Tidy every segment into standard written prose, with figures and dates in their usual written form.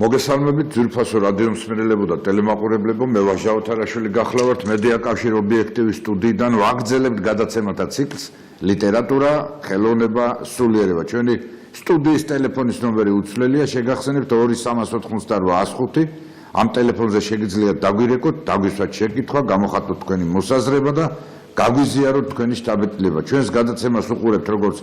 მოგესალმებით ძვირფასო რადიო მსმენელებო და ტელემაყურებლებო, მე ვაჟა ოთარაშვილი გახლავართ მედია კავშირ ობიექტივის სტუდიიდან ვაგრძელებთ გადაცემათა ციკლს ლიტერატურა, ხელოვნება, სულიერება. ჩვენი სტუდიის ტელეფონის ნომერი უცვლელია, შეგახსენებთ 2388 ამ ტელეფონზე შეგიძლიათ დაგვირეკოთ, დაგვისვათ შეკითხვა, გამოხატოთ თქვენი მოსაზრება და გაგვიზიაროთ თქვენი შთაბეჭდილება. ჩვენს გადაცემას უყურებთ როგორც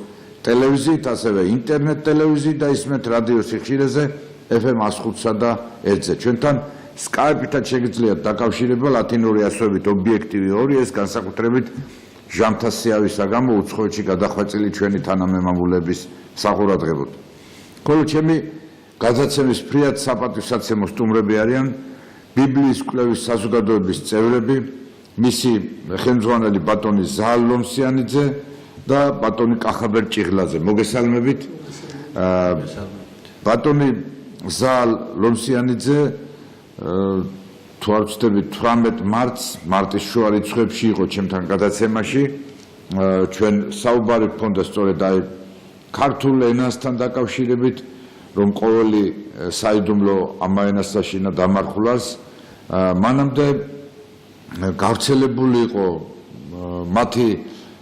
ტელევიზიით, ასევე ინტერნეტ ტელევიზიით და ისმენთ რადიო სიხშირეზე FM 105-სა და 1-ზე. ჩვენთან Skype-ით შეგიძლიათ დაკავშირება ლათინური ასოებით ობიექტივი 2, ეს განსაკუთრებით ჟამთა სიავის საგამო უცხოეთში გადახვეწილი ჩვენი თანამემამულების საყურადღებოდ. ხოლო ჩემი გადაცემის ფრიად საპატივსაცემო სტუმრები არიან ბიბლიის კვლევის საზოგადოების წევრები, მისი ხელმძღვანელი ბატონი ზაალ ლომსიანიძე და ბატონი კახაბერ ჭიღლაძე. მოგესალმებით. ბატონი ზაალ ლომსიანიძე თუ არ ვცდები 18 მარტის შუა რიცხვებში იყო ჩემთან გადაცემაში. ჩვენ საუბარი გქონდა სწორედ აი ქართულ ენასთან დაკავშირებით, რომ ყოველი საიდუმლო ამ ენას საშინა დამარხულას. მანამდე გავრცელებული იყო მათი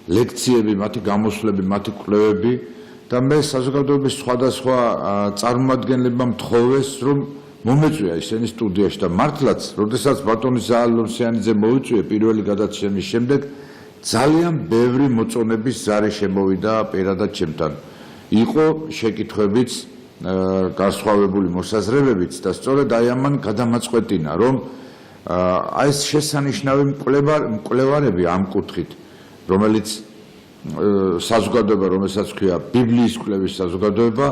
ლექციები, მათი გამოსვლები, მათი კვლევები და მე საზოგადოების სხვადასხვა წარმომადგენლებმა მთხოვეს, რომ მომეწვია ისინი სტუდიაში და მართლაც, როდესაც ბატონი ზაალ ლომსიანიძე მოიწვია პირველი გადაცემის შემდეგ, ძალიან ბევრი მოწონების ზარი შემოვიდა პირადად ჩემთან. იყო შეკითხვებიც, განსხვავებული მოსაზრებებიც და სწორედ აი ამან გადამაწყვეტინა, რომ აი ეს შესანიშნავი მკვლევარები ამ კუთხით, რომელიც საზოგადოება, რომელსაც ქვია ბიბლიის კვლევის საზოგადოება,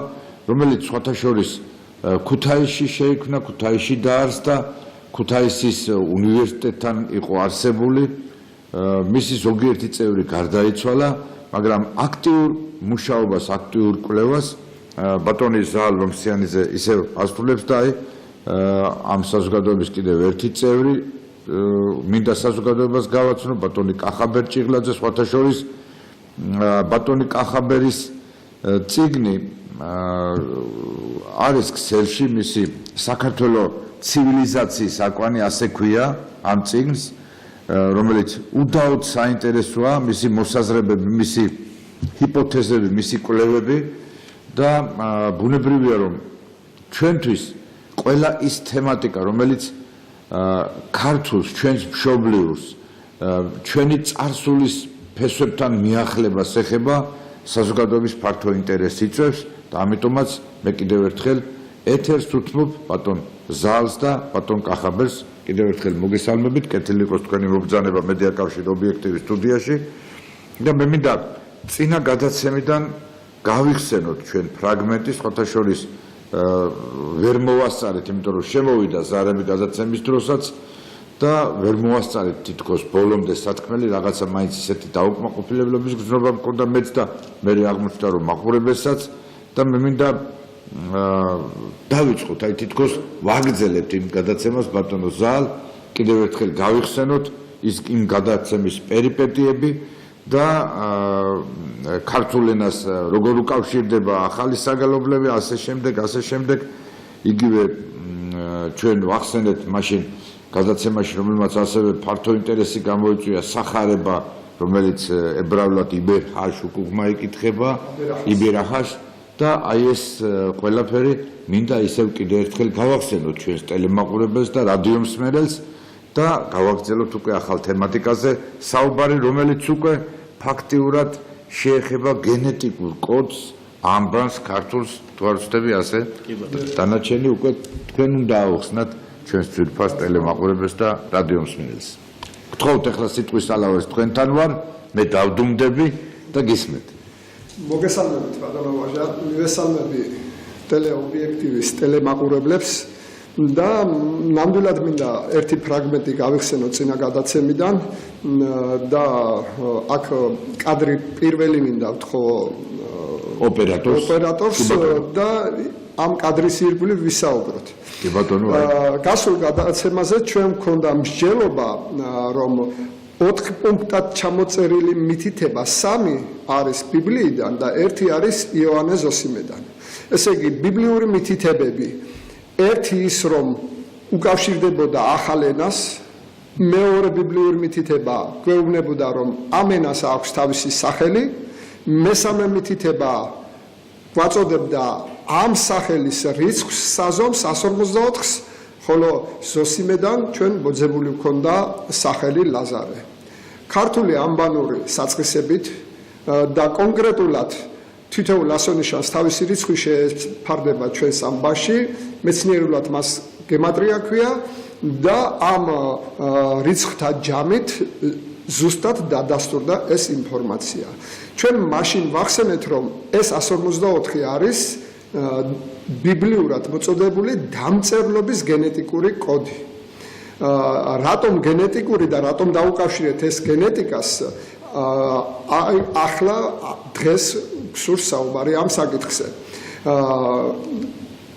რომელიც სხვათა შორის ქუთაისში შეიქმნა, ქუთაისში დაარსდა, ქუთაისის უნივერსიტეტთან იყო არსებული, მისი ზოგიერთი წევრი გარდაიცვალა, მაგრამ აქტიურ მუშაობას, აქტიურ კვლევას ბატონი ზაალ ლომსიანიძე ისევ ასრულებს და აი ამ საზოგადოების კიდევ ერთი წევრი მინდა საზოგადოებას გავაცნო ბატონი კახაბერ ჭიღლაძე, სხვათა შორის ბატონი კახაბერის წიგნი არის ქსელში, მისი საქართველოს ცივილიზაციის აკვანი ასე ქვია ამ წიგნს, რომელიც უდაოდ საინტერესოა, მისი მოსაზრებები, მისი ჰიპოთეზები, მისი კვლევები და ბუნებრივია, რომ ჩვენთვის ყველა ის თემატიკა, რომელიც ქართულს, ჩვენს მშობლიურს, ჩვენი წარსულის ფესვებთან მიახლებას ეხება, საზოგადოების ფართო ინტერესს იწვევს და ამიტომაც მე კიდევ ერთხელ ეთერს უთმობ ბატონ ზაალს და ბატონ კახაბერს. კიდევ ერთხელ მოგესალმებით, კეთილი იყოს თქვენი მობრძანება მედია კავშირ ობიექტივის სტუდიაში და მე მინდა წინა გადაცემიდან გავიხსენოთ ჩვენ ფრაგმენტი, სხვათა შორის ვერ მოვასწარეთ, იმიტომ რომ შემოვიდა ზარები გადაცემის დროსაც და ვერ მოვასწარეთ თითქოს ბოლომდე სათქმელი, რაღაცა მაინც ისეთი დაუკმაყოფილებლობის გზნობა მქონდა მეც და მე აღმოჩნდა რომ მაყურებელსაც და მე მინდა დავიწყოთ, აი თითქოს ვაგრძელებთ იმ გადაცემას ბატონო ზაალ, კიდევ ერთხელ გავიხსენოთ იმ გადაცემის პერიპეტიები და ქართულ ენას როგორ უკავშირდება ახალი საგალობლები, ასე შემდეგ, იგივე ჩვენ ვახსენეთ მაშინ გადაცემაში, რომელმაც ასევე ფართო ინტერესი გამოიწვია სახარება, რომელიც ებრაულად იბერჰაშ უკუღმა იკითხება, იბერაჰაშ და აი ეს ყველაფერი მინდა ისევ კიდევ ერთხელ გავახსენოთ ჩვენს ტელემაყურებელს და რადიო მსმენელს და გავაგრძელოთ უკვე ახალ თემატიკაზე საუბარი, რომელიც უკვე ფაქტიურად შეეხება გენეტიკურ კოდს, ამბანს, ქართულს, თუ არ ვცდები ასე, დანარჩენი უკვე თქვენ უნდა აუხსნათ ჩვენს ძვირფას ტელემაყურებელს და რადიო მსმენელს. გთხოვთ ახლა სიტყვის ალავერს თქვენთან ვარ, მე დავდუმდები და გისმენთ. მოგესალმებით ბატონო ვაჟა, მივესალმები ტელეობიექტივის ტელემაყურებლებს და ნამდვილად მინდა ერთი ფრაგმენტი გავიხსენო წინა გადაცემიდან და აქ კადრი პირველი მინდა ვთხოვ ოპერატორს და ამ კადრის ირგვლივ ვისაუბროთ. კი ბატონო, გასულ გადაცემაზე ჩვენ გვქონდა მსჯელობა, რომ 4 პუნქტად ჩამოწერილი მითითება 3 არის ბიბლიიდან და 1 არის იოანე ზოსიმედან. ესე იგი ბიბლიური მითითებები ერთი ის რომ უკავშირდებოდა ახალ ენას, მეორე ბიბლიური მითითება გვეუბნებოდა რომ ამ ენას აქვს თავისი სახელი, მესამე მითითება გვაწოდებდა ამ სახელის რიცხვს საზომს 154-ს, ხოლო ზოსიმედან ჩვენ მოძებული გვქონდა სახელი ლაზარე. ქართული ანბანური საწყისებით და კონკრეტულად თითოეულ ასონიშანს თავისი რიცხვი შეფარდება ჩვენს ანბანში, მეცნიერულად მას გემატრია ქვია და ამ რიცხვთა ჯამით ზუსტად დადასტურდა ეს ინფორმაცია. ჩვენ მაშინ ვახსენეთ, რომ ეს 154 არის ბიბლიურად მოწოდებული დამწერლობის გენეტიკური კოდი. რატომ გენეტიკური და რატომ დაუკავშირეთ ეს გენეტიკას? ახლა დღეს გსურს საუბარი ამ საკითხზე.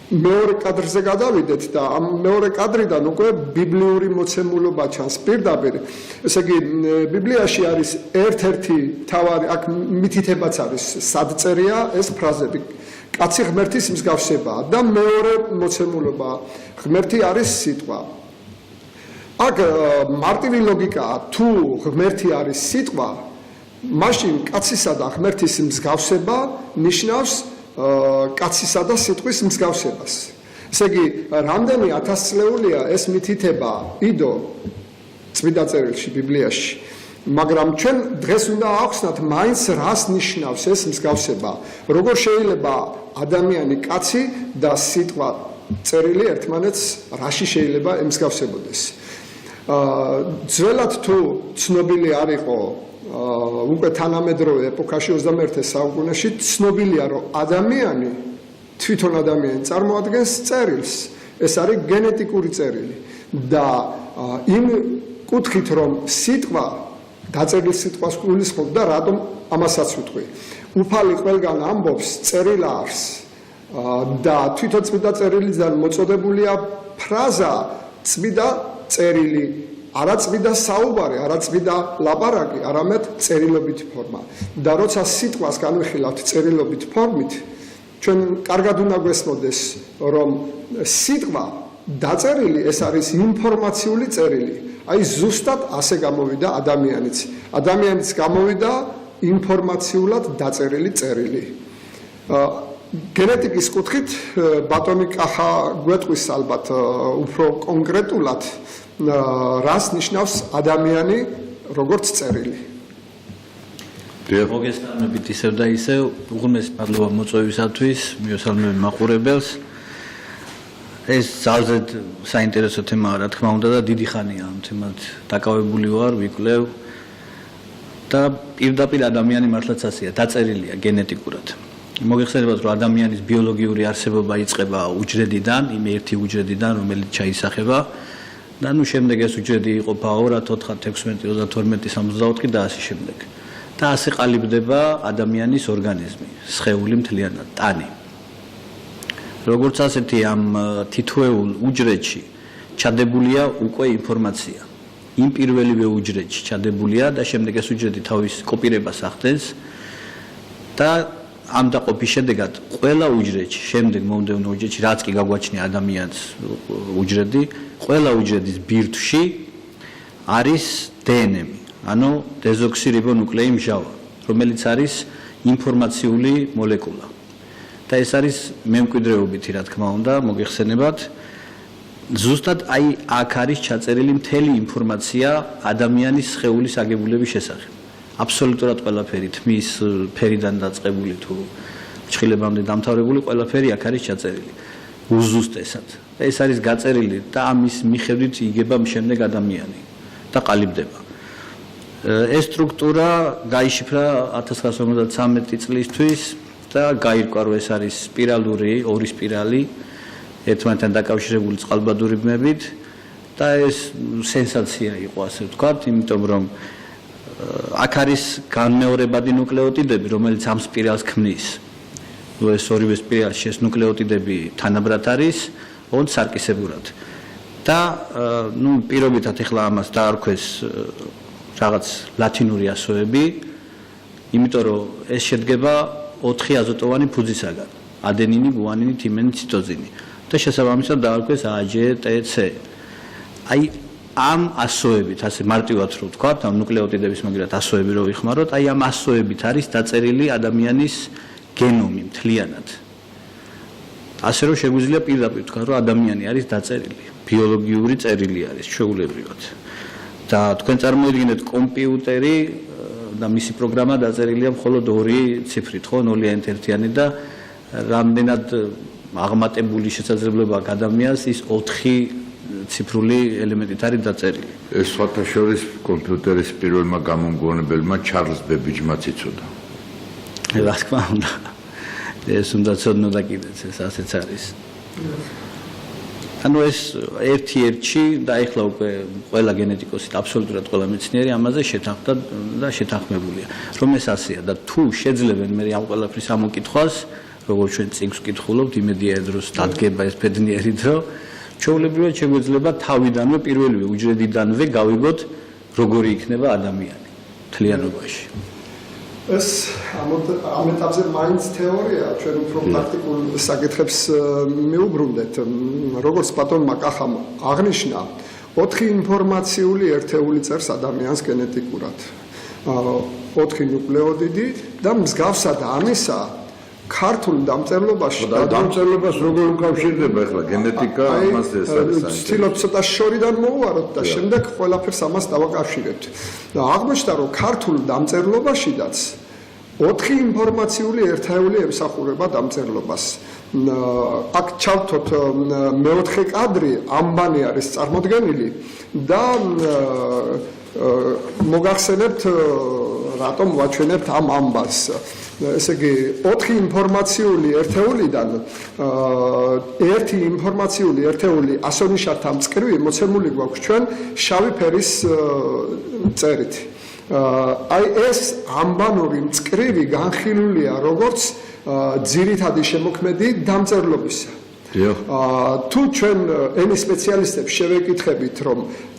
მეორე კადრზე გადავიდეთ და ამ მეორე კადრიდან უკვე ბიბლიური მოცემულობა ჩანს პირდაპირ. ესე იგი, ბიბლიაში არის ერთ-ერთი მთავარი აქ მითითებაც არის, სად წერია ეს ფრაზები. კაცი ღმერთის მსგავსებაა და მეორე მოცემულობა ღმერთი არის სიტყვა. აქ მარტივი ლოგიკაა, თუ ღმერთი არის სიტყვა, მაშინ კაცისა და ღმერთის მსგავსება ნიშნავს კაცისა და სიტყვის მსგავსებას. ესე იგი, რამდენი ათასწლეულია ეს მითითება იდო წმინდა წერილში, ბიბლიაში, მაგრამ ჩვენ დღეს უნდა ავხსნათ, მაინც რას ნიშნავს ეს მსგავსება. როგორ შეიძლება ადამიანი, კაცი და სიტყვა წერილი ერთმანეთს რაში შეიძლება ემსგავსებოდეს. ძველად თუ ცნობილი არ იყო უკვე თანამედროვე ეპოქაში 21 საუკუნეში ცნობილია, რომ ადამიანი, თვითონ ადამიანი წარმოადგენს წერილს. ეს არის გენეტიკური წერილი და იმ კუთხით, რომ სიტყვა დაწერილი სიტყვას გულისხმობს და რატომ ამასაც ვიტყვი. უფალი ყველგან ამბობს წერილარს და თვითონ წმინდა წერილიდან მოწოდებულია ფრაზა წმინდა წერილი, არა წმინდა საუბარი, არა წმინდა ლაპარაკი, არამედ წერილობითი ფორმა. და როცა სიტყვას განვიხილავთ წერილობით ფორმით, ჩვენ კარგად უნდა გვესმოდეს, რომ სიტყვა დაწერილი ეს არის ინფორმაციული წერილი. აი ზუსტად ასე გამოვიდა ადამიანიც. ადამიანიც გამოვიდა ინფორმაციულად დაწერილი წერილი. გენეტიკის კუთხით ბატონი კახა გვეტყვის ალბათ უფრო კონკრეტულად რას ნიშნავს ადამიანი როგორც წერილი. მოგესალმებით ისევ და ისევ, უღრმესი მადლობა მოწვევისათვის, მიესალმები მაყურებელს. ეს ძალზედ საინტერესო თემაა, რა თქმა უნდა, და დიდი ხანია ამ თემად დაკავებული ვარ, ვიკვლევ და პირდაპირ ადამიანი მართლაც ასეა, დაწერილია გენეტიკურად. მოგეხსენებათ, რომ ადამიანის ბიოლოგიური არსებობა იწყება უჯრედიდან, იმ ერთი უჯრედიდან, რომელიც ჩაისახება და ნუ შემდეგ ეს უჯრედი იყოფა 2, 4, 16, 32, 64 და ასე შემდეგ. და ასე ყალიბდება ადამიანის ორგანიზმი, სხეული მთლიანად, ტანი. როგორც ასეთი ამ თითოეულ უჯრედში ჩადებულია უკვე ინფორმაცია. იმ პირველივე უჯრედში ჩადებულია და შემდეგ ეს უჯრედი თავის კოპირებას ახდენს და ამ დაყოფის შედეგად ყველა უჯრედში, შემდეგ მომდევნო უჯრედში, რაც კი გაგვაჩნია ადამიანის უჯრედი, ყველა უჯრედის ბირთვში არის DNM, ანუ დეზოქსირიბონუკლეინმჟავა, რომელიც არის ინფორმაციული მოლეკულა. და ეს არის მემკვიდრეობითი, რა თქმა უნდა, მოგეხსენებათ. ზუსტად აი აქ არის ჩაწერილი მთელი ინფორმაცია ადამიანის სხეულის აგებულების შესახებ. აბსოლუტურად ყველაფერი, თმის ფერიდან დაწყებული თუ ფრჩხილებამდე დამთავრებული ყველაფერი აქ არის ჩაწერილი. უზუსტესად. ეს არის გაწერილი და ამის მიხედვით იგება შემდეგ ადამიანი და ყალიბდება. ეს სტრუქტურა გაიშიფრა 1953 წლისთვის და გაირკვა, რომ ეს არის სპირალური, ორი სპირალი, ერთმანეთთან დაკავშირებული წყალბადური ბმებით და ეს სენსაცია იყო, ასე ვთქვათ, იმიტომ რომ აქ არის განმეორებადი ნუკლეოტიდები, რომელიც ამ სპირალს ქმნის. ეს ორივე სპირალში ეს ნუკლეოტიდები თანაბრად არის, ოღონდ სარკისებურად. და ნუ პირობითად ეხლა ამას დაარქვეს რაღაც ლათინური ასოები, იმიტომ რომ ეს შედგება 4 აზოტოვანი ფუძისაგან: ადენინი, გუანინი, თიმენი, ციტოზინი. და შესაბამისად დაარქვეს AGTC. აი ამ ასოებით, ასე მარტივად რო ვთქვათ, ამ ნუკლეოტიდების მაგალითად ასოები რო ვიხმაროთ, აი ამ ასოებით არის დაწერილი ადამიანის გენომი მთლიანად. ასე რომ შეგვიძლია პირდაპირ ვთქვა, რომ ადამიანი არის დაწერილი, ბიოლოგიური წერილი არის ჩვეულებრივად. და თქვენ წარმოიდგინეთ კომპიუტერი და მისი პროგრამა დაწერილია მხოლოდ 2 ციფრით, ხო, 0-1 და რამდენად აღმატებული შესაძლებლობა აქვს ადამიანს ის 4 ციფრული ელემენტით არის დაწერილი. ეს სხვათა შორის კომპიუტერის პირველმა გამომგონებელმა ჩარლზ ბებიჯმაც იცოდა. რა თქმა უნდა. ეს უნდა ცოდნოდა კიდეც, ეს ასეც არის. ანუ ეს ერთ-ერთში და ეხლა უკვე ყველა გენეტიკოსი და აბსოლუტურად ყველა მეცნიერი ამაზე შეთანხმდა და შეთანხმებულია, რომ ეს ასეა და თუ შეძლებენ მე ამ ყველაფრის ამოკითხვას, როგორც ჩვენ წიგნს ვკითხულობთ, იმედია დროს დადგება ეს ბედნიერი დრო, ჩვეულებრივად შეგვეძლება თავიდანვე პირველივე უჯრედიდანვე გავიგოთ, როგორი იქნება ადამიანი მთლიანობაში. ეს ამ ეტაპზე მაინც თეორია, ჩვენ უფრო პრაქტიკულ საკითხებს მივუბრუნდეთ. როგორც ბატონმა კახამ აღნიშნა, 4 ინფორმაციული ერთეული წერს ადამიანს გენეტიკურად. 4 ნუკლეოტიდი და მსგავსად ამისა ქართულ დამწერლობაში და დამწერლობას როგორ უკავშირდება ახლა გენეტიკა ამას ეს არის. ვცდილობ ცოტა შორიდან მოვუაროთ და შემდეგ ყველაფერს ამას დავაკავშირებთ. და აღმოჩნდა, რომ ქართულ დამწერლობაშიდაც 4 ინფორმაციული ერთეული ემსახურება დამწერლობას. აქ ჩავთოთ მეოთხე კადრი, ამბანი არის წარმოდგენილი და მოგახსენებთ რატომ ვაჩვენებთ ამ ამბას. ესე იგი 4 ინფორმაციული ერთეულიდან ერთი ინფორმაციული ერთეული ასონიშათა მწკრივი მოცემული გვაქვს ჩვენ შავი ფერის წერით. აი ეს ამბანური მწკრივი განხილულია როგორც ძირითადი შემოქმედი დამწერლობისა. თუ ჩვენ ენის სპეციალისტებს შევეკითხებით, რომ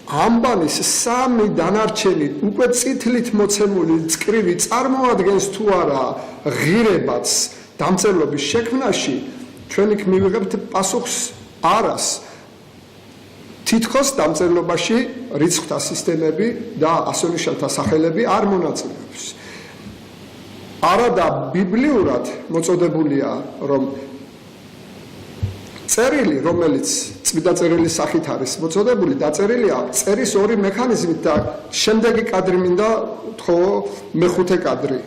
ამბანის 3 დანარჩენი უკვე წითლით მოცემული მწკრივი წარმოადგენს თუ არა ღირებაც დამწერლობის შექმნაში, ჩვენ იქ მივიღებთ პასუხს არას. თითქოს დამწერლობაში რიცხვთა სისტემები და ასონიშანთა სახელები არ მონაწილეობს. არადა ბიბლიურად მოწოდებულია, რომ წერილი, რომელიც წმინდა წერილის სახით არის მოწოდებული, დაწერილია წერის 2 მექანიზმით და შემდეგი კადრი მინდა თქო მეხუთე კადრი.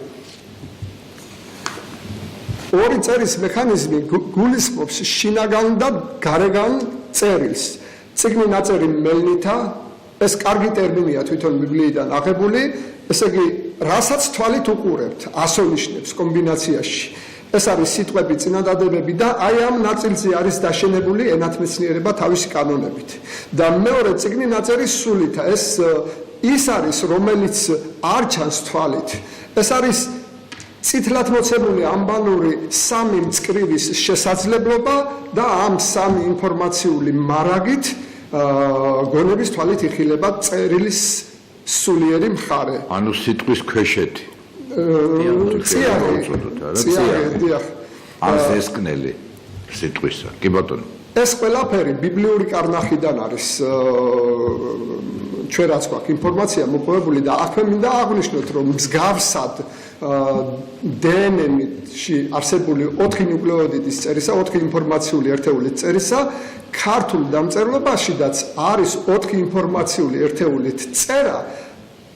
2 წერის მექანიზმი გულისხმობს შინაგან და გარეგან წერილს. წიგნი ნაწერი მელნითა, ეს კარგი ტერმინია თვითონ ბიბლიიდან აღებული, ესე იგი, რასაც თვალით უყურებთ, ასონიშნებს კომბინაციაში. ეს არის სიტყვები, წინადადებები და აი ამ ნაწილზე არის დაშენებული ენათმეცნიერება თავისი კანონებით. და მეორე წიგნი ნაწერი სულითა, ეს ის არის, რომელიც არ ჩანს თვალით. ეს არის წითლად მოცემული ამბანური 3 მწკრივის შესაძლებლობა და ამ 3 ინფორმაციული მარაგით გონების თვალით იხილება წერილის სულიერი მხარე. ანუ სიტყვის ქვეშეთი. არ ზესკნელი სიტყვისა. კი ბატონო. ეს ყველაფერი ბიბლიური კარნახიდან არის ჩვენ რაც გვაქვს ინფორმაცია მოპოვებული და აქვე მინდა აღვნიშნოთ, რომ მსგავსად დნმ-ში არსებული 4 ნუკლეოტიდის წერისა, 4 ინფორმაციული ერთეულის წერისა, ქართულ დამწერლობაშიდაც არის 4 ინფორმაციული ერთეულით წერა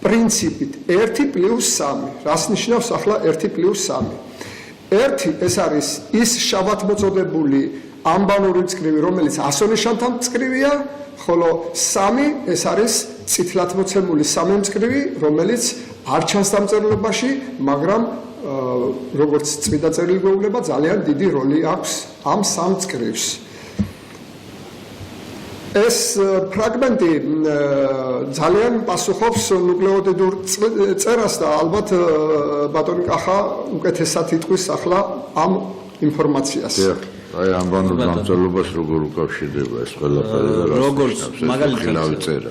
პრინციპით 1+3. რას ნიშნავს ახლა 1+3? 1 ეს არის ის შავად მოწოდებული ამბანური მწკრივი, რომელიც ასონიშანთა მწკრივია, ხოლო 3 ეს არის წითლად მოცემული 3 მწკრივი, რომელიც არ ჩანს დამწერლობაში, მაგრამ როგორც წმინდა წერილი გვეუბნება, ძალიან დიდი როლი აქვს ამ 3 მწკრივს. ეს ფრაგმენტი ძალიან პასუხობს ნუკლეოტიდურ წერას და ალბათ ბატონი კახა უკეთესად იტყვის ახლა ამ ინფორმაციას. აი ამბანურ დამწერლობას როგორ უკავშირდება ეს ყველაფერი და როგორც მაგალითად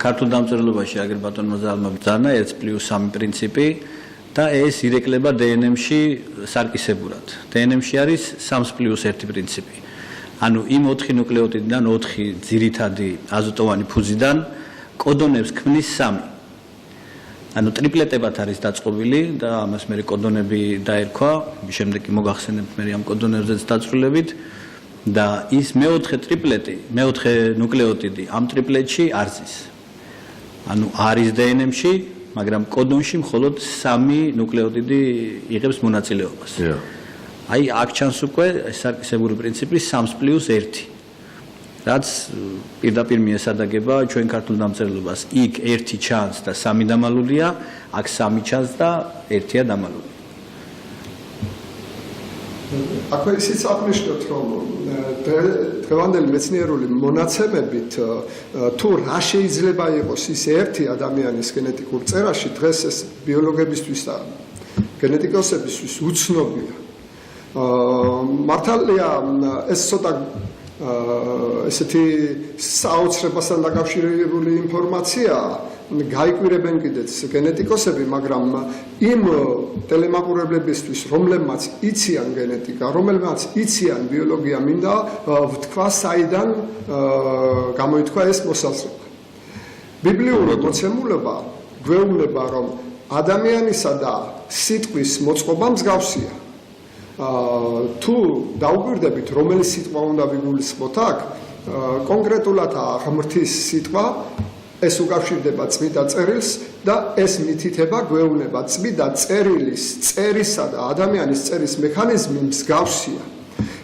ქართულ დამწერლობაში აგერ ბატონმა ზალმა ბრძანა 1+3 პრინციპი და ეს ირეკლება დნმ-ში სარკისებურად. დნმ-ში არის 3+1 პრინციპი. ანუ იმ 4 ნუკლეოტიდიდან 4 ძირითადი აზოტოვანი ფუძიდან კოდონებს ქმნის 3. ანუ ტრიპლეტებად არის დაწყობილი და ამას მე კოდონები დაერქვა, შემდეგ კი მოგახსენებთ მე ამ კოდონებზეც დაწვრილებით და ის მეოთხე ტრიპლეტი, მეოთხე ნუკლეოტიდი ამ ტრიპლეტში არ ზის. ანუ არის DNM-ში, მაგრამ კოდონში მხოლოდ 3 ნუკლეოტიდი იღებს მონაწილეობას. აი აქ ჩანს უკვე სარკისებური პრინციპი 3+1. რაც პირდაპირ მიესადაგება ჩვენ ქართულ დამწერლობას. იქ 1 ჩანს და 3 დამალულია, აქ 3 ჩანს და 1-ია დამალული. აქვე ისიც აღნიშნოთ, რომ დღევანდელი მეცნიერული მონაცემებით თუ რა შეიძლება იყოს ის ერთი ადამიანის გენეტიკურ წერაში, დღეს ეს ბიოლოგებისთვის და გენეტიკოსებისთვის უცნობია. მართალია ეს ცოტა ესეთი საოცრებასთან დაკავშირებული ინფორმაცია გაიკვირებენ კიდეც გენეტიკოსები, მაგრამ იმ ტელემაყურებლებისთვის, რომლებმაც იციან გენეტიკა, რომლებმაც იციან ბიოლოგია, მინდა ვთქვა, საიდან გამოითქვა ეს მოსაზრება. ბიბლიური მოცემულობა გვეუბნება, რომ ადამიანისა და სიტყვის მოწყობა მსგავსია. თუ დაუკვირდებით, რომელი სიტყვა უნდა ვიგულისხმოთ აქ, კონკრეტულად ღმრთის სიტყვა ეს უკავშირდება წმიდა წერილს და ეს მითითება გვეუბნება წმიდა წერილის წერისა და ადამიანის წერის მექანიზმი მსგავსია.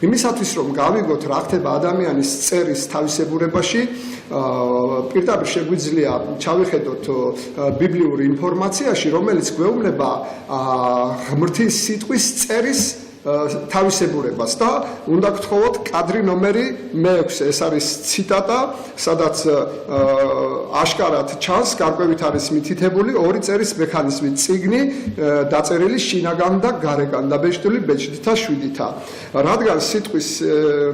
იმისათვის რომ გავიგოთ რა ხდება ადამიანის წერის თავისებურებაში, პირდაპირ შეგვიძლია ჩავიხედოთ ბიბლიურ ინფორმაციაში, რომელიც გვეუბნება ღმრთის სიტყვის წერის თავისებურებას და უნდა გთხოვოთ კადრი ნომერი 6. ეს არის ციტატა, სადაც აშკარად ჩანს, გარკვევით არის მითითებული ორი წერის მექანიზმი, წიგნი დაწერილი შინაგან და გარეგან და ბეჭდული ბეჭდითა 7-ითა. რადგან სიტყვის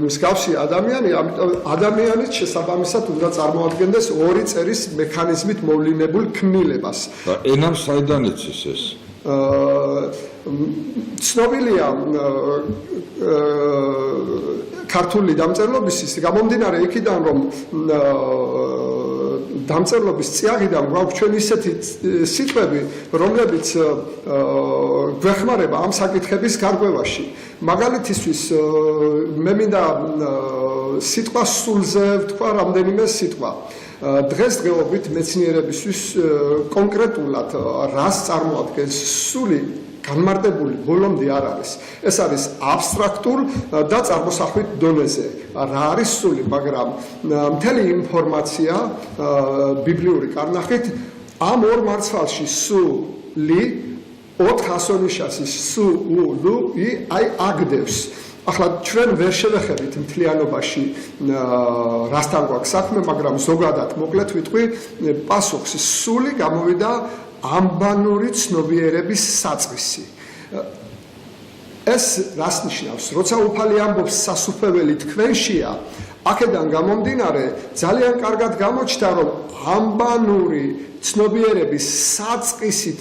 მსგავსი ადამიანი, ამიტომ ადამიანის შესაბამისად უნდა წარმოადგენდეს ორი წერის მექანიზმით მოვლინებულ ქმნილებას. ენამ საიდან იცის ეს? ცნობილია ქართული დამწერლობისთვის გამომდინარე იქიდან, რომ დამწერლობის წიაღიდან გვაქვს ჩვენ ისეთი სიტყვები, რომლებიც გვეხმარება ამ საკითხების გარკვევაში. მაგალითისთვის მე მინდა სიტყვა სულზე ვთქვა რამდენიმე სიტყვა. დღესდღეობით მეცნიერებისთვის კონკრეტულად რას წარმოადგენს სული განმარტებული ბოლომდე არ არის. ეს არის აბსტრაქტულ და წარმოსახვით დონეზე. რა არის სული, მაგრამ მთელი ინფორმაცია ბიბლიური კარნახით ამ ორ მარცვალში სული 4 ასონიშასი სული აი აგდებს. ახლა ჩვენ ვერ შევეხებით მთლიანობაში რასთან გვაქვს საქმე, მაგრამ ზოგადად მოკლედ ვიტყვი პასუხს. სული გამოვიდა ამბანური ცნობიერების საწყისი. ეს რას ნიშნავს? როცა უფალი ამბობს სასუფეველი თქვენშია, აქედან გამომდინარე ძალიან კარგად გამოჩნდა, რომ ამბანური ცნობიერების საწყისით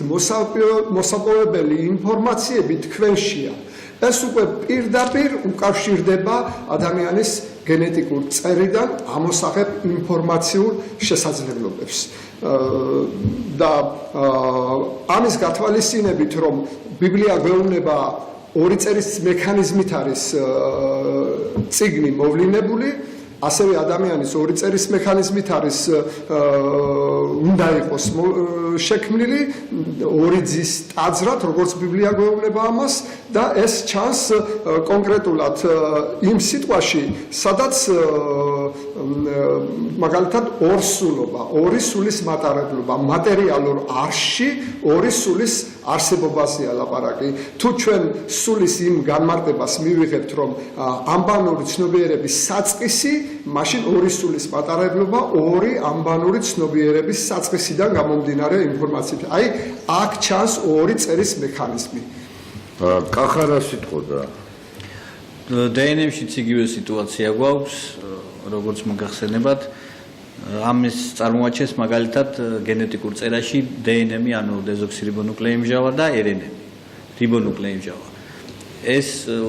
მოსაპოვებელი ინფორმაციები თქვენშია. ეს უკვე პირდაპირ უკავშირდება ადამიანის გენეტიკურ წერიდან ამოსახებ ინფორმაციულ შესაძლებლობებს. და ამის გათვალისწინებით, რომ ბიბლია გვეუბნება ორი წერის მექანიზმით არის წიგნი მოვლინებული, ასევე ადამიანის ორი წერის მექანიზმით არის უნდა იყოს შექმნილი ორი ძის ტაძრად, როგორც ბიბლია გვეუბნება ამას და ეს ჩანს კონკრეტულად იმ სიტყვაში, სადაც მაგალითად ორსულობა, ორი სულის მატარებლობა, მატერიალურ არში ორი სულის არსებობაზეა ლაპარაკი. თუ ჩვენ სულის იმ განმარტებას მივიღებთ, რომ ამბანური ცნობიერების საწყისი, მაშინ ორი სულის მატარებლობა ორი ამბანური ცნობიერების საწყისიდან გამომდინარე ინფორმაციით. აი, აქ ჩანს ორი წერის მექანიზმი. კახარა სიტყვა. DNM-შიც იგივე სიტუაცია გვაქვს, როგორც მოგახსენებათ. ამის წარმოაჩენს მაგალითად გენეტიკურ წერაში DNM-ი, ანუ დეზოქსირიბონუკლეინმჟავა და RNA, რიბონუკლეინმჟავა. ეს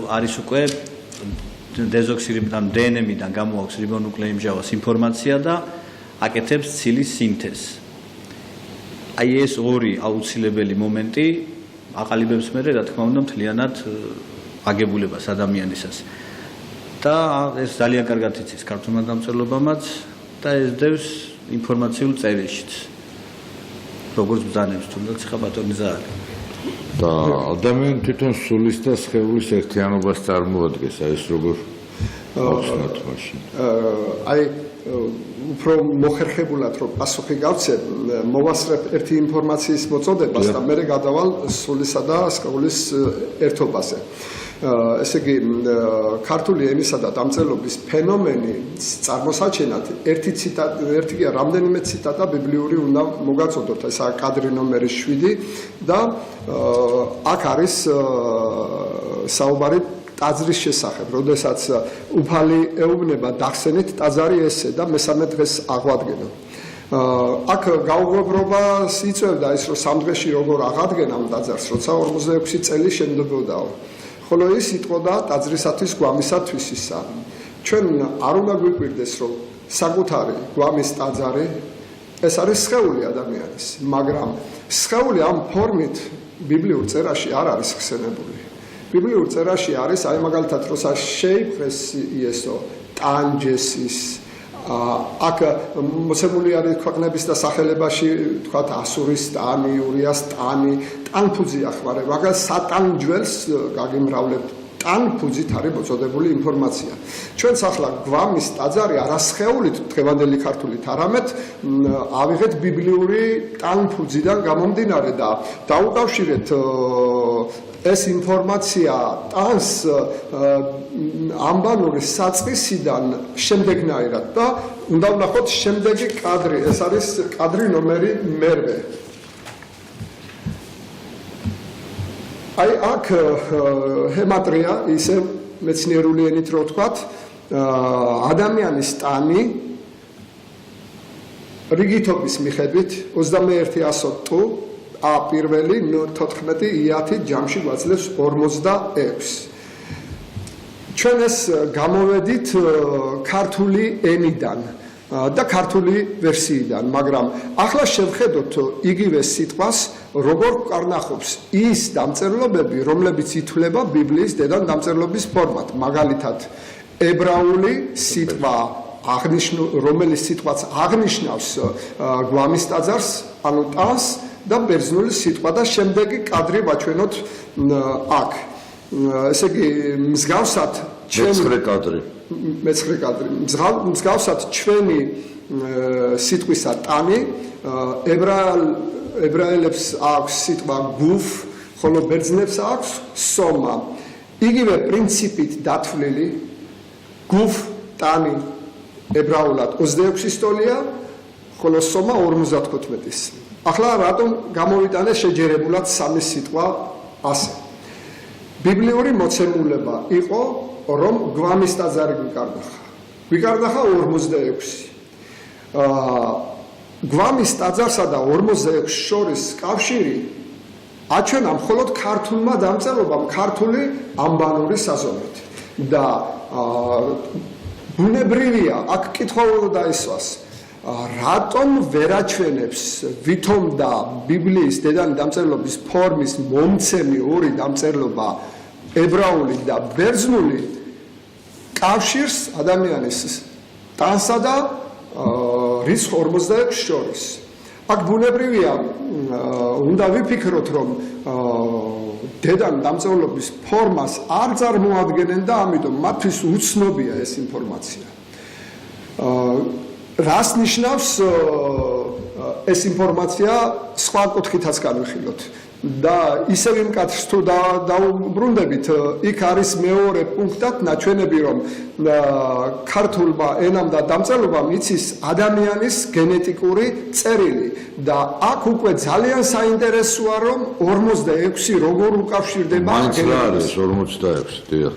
არის უკვე დეზოქსირიბიდან DNM-დან გამოაქვს რიბონუკლეინმჟავას ინფორმაცია და აკეთებს ცილის სინთეზს. აი ეს ორი აუცილებელი მომენტი აყალიბებს მე რა თქმა უნდა მთლიანად აგებულებას ადამიანისას. და ეს ძალიან კარგად იცის ქართულმა დამწერლობამაც და ეს დევს ინფორმაციულ წერილშიც. როგორც ბრძანებს თუნდაც ხა ბატონი ზაალი. და ადამიანი თვითონ სულის და სხეულის ერთიანობას წარმოადგენს, აი ეს როგორ ახსნათ მაშინ. აი უფრო მოხერხებულად რომ პასუხი გავცე, მოვასწრებ ერთი ინფორმაციის მოწოდებას და მე გადავალ სულისა და სხეულის ერთობაზე. ესე იგი ქართული ენისა და დამწერლობის ფენომენი წარმოსაჩენად ერთი კი რამდენიმე ციტატა ბიბლიური უნდა მოგაწოდოთ, ესაა კადრი ნომერი 7 და აქ არის საუბარი ტაძრის შესახებ, როდესაც უფალი ეუბნება დახსენით ტაძარი ესე და მესამე დღეს აღვადგენო. აქ გაუგებრობას იწევდა ის, რომ სამ დღეში როგორ აღადგენა ტაძარს, როცა 46 წელი შემდებოდაო. ხოლო ის იტყოდა ტაძრისათვის გვამისათვის ისა. ჩვენ არ უნდა გვიკვირდეს, რომ საკუთარი გვამის ტაძარი ეს არის სხეული ადამიანის, მაგრამ სხეული ამ ფორმით ბიბლიურ წერაში არ არის ხსენებული. ბიბლიურ წერაში არის, აი მაგალითად, როცა შეიფრეს იესო ტანჯესის აქ მოცემული არის ქვეყნების და სახელებაში, თქვათ ასურის ტანი, ურიას ტანი, ტანფუძი ახმარე, მაგრამ სატანჯველს გაგიმრავლებთ. ტანფუძით არის მოწოდებული ინფორმაცია. ჩვენც ახლა გვამის ტაძარი არასხეულით დღევანდელი ქართულით, არამედ ავიღეთ ბიბლიური ტანფუძიდან გამომდინარე და დაუკავშირეთ ეს ინფორმაცია ტანს ამბანური საწყისიდან შემდეგნაირად და უნდა ვნახოთ შემდეგი კადრი, ეს არის კადრი ნომერი მერვე. აი აქ ჰემატრია, ისე მეცნიერული ენით რო ვთქვათ, ადამიანის ტანი რიგითობის მიხედვით 21 ტუ ა პირველი 14 იათი ჯამში გვაძლევს 46. ჩვენ ეს გამოვედით ქართული ენიდან და ქართული ვერსიიდან, მაგრამ ახლა შევხედოთ იგივე სიტყვას, როგორ კარნახობს ის დამწერლობები, რომლებიც ითვლება ბიბლიის დედან დამწერლობის ფორმად. მაგალითად, ებრაული სიტყვა, რომელიც სიტყვაც აღნიშნავს გვამის ტაძარს, ანუ ტანს და ბერძნული სიტყვა და შემდეგი კადრი ვაჩვენოთ აქ. ესე იგი, მსგავსად მეცხრე კადრი. მეცხრე კადრი. მსგავსად ჩვენი სიტყვისა ტანი, ებრაელებს აქვს სიტყვა გუფ, ხოლო ბერძნებს აქვს სომა. იგივე პრინციპით დათვლილი გუფ, ტანი ებრაულად 26 ტოლია, ხოლო სომა 55-ის. ახლა რატომ გამოვიტანე შეჯერებულად სამი სიტყვა ასე? ბიბლიური მოცემულება იყო, რომ გვამის ტაძარი გვიკარდახა. გვიკარდახა 46. გვამის ტაძარსა და 46 შორის კავშირი აჩვენა მხოლოდ ქართულმა დამწერლობამ, ქართული ამბანური საზომით. და ბუნებრივია, აქ კითხვა უნდა დაისვას. რატომ ვერ აჩვენებს ვითომ და ბიბლიის დედანი დამწერლობის ფორმის მომცემი ორი დამწერლობა, ებრაული და ბერძნული, კავშირს ადამიანის ტანსა და რიცხვ 46 შორის. აქ ბუნებრივია, უნდა ვიფიქროთ, რომ დედან დამწერლობის ფორმას არ წარმოადგენენ და ამიტომ მათთვის უცნობია ეს ინფორმაცია. რას ნიშნავს ეს ინფორმაცია, სხვა კუთხითაც განვიხილოთ. და ისევ იმ კადრს თუ დაუბრუნდებით, იქ არის მეორე პუნქტად ნაჩვენები, რომ ქართულმა ენამ და დამწერლობამ იცის ადამიანის გენეტიკური წერილი და აქ უკვე ძალიან საინტერესოა, რომ 46 როგორ უკავშირდება გენეტიკას. 46, დიახ.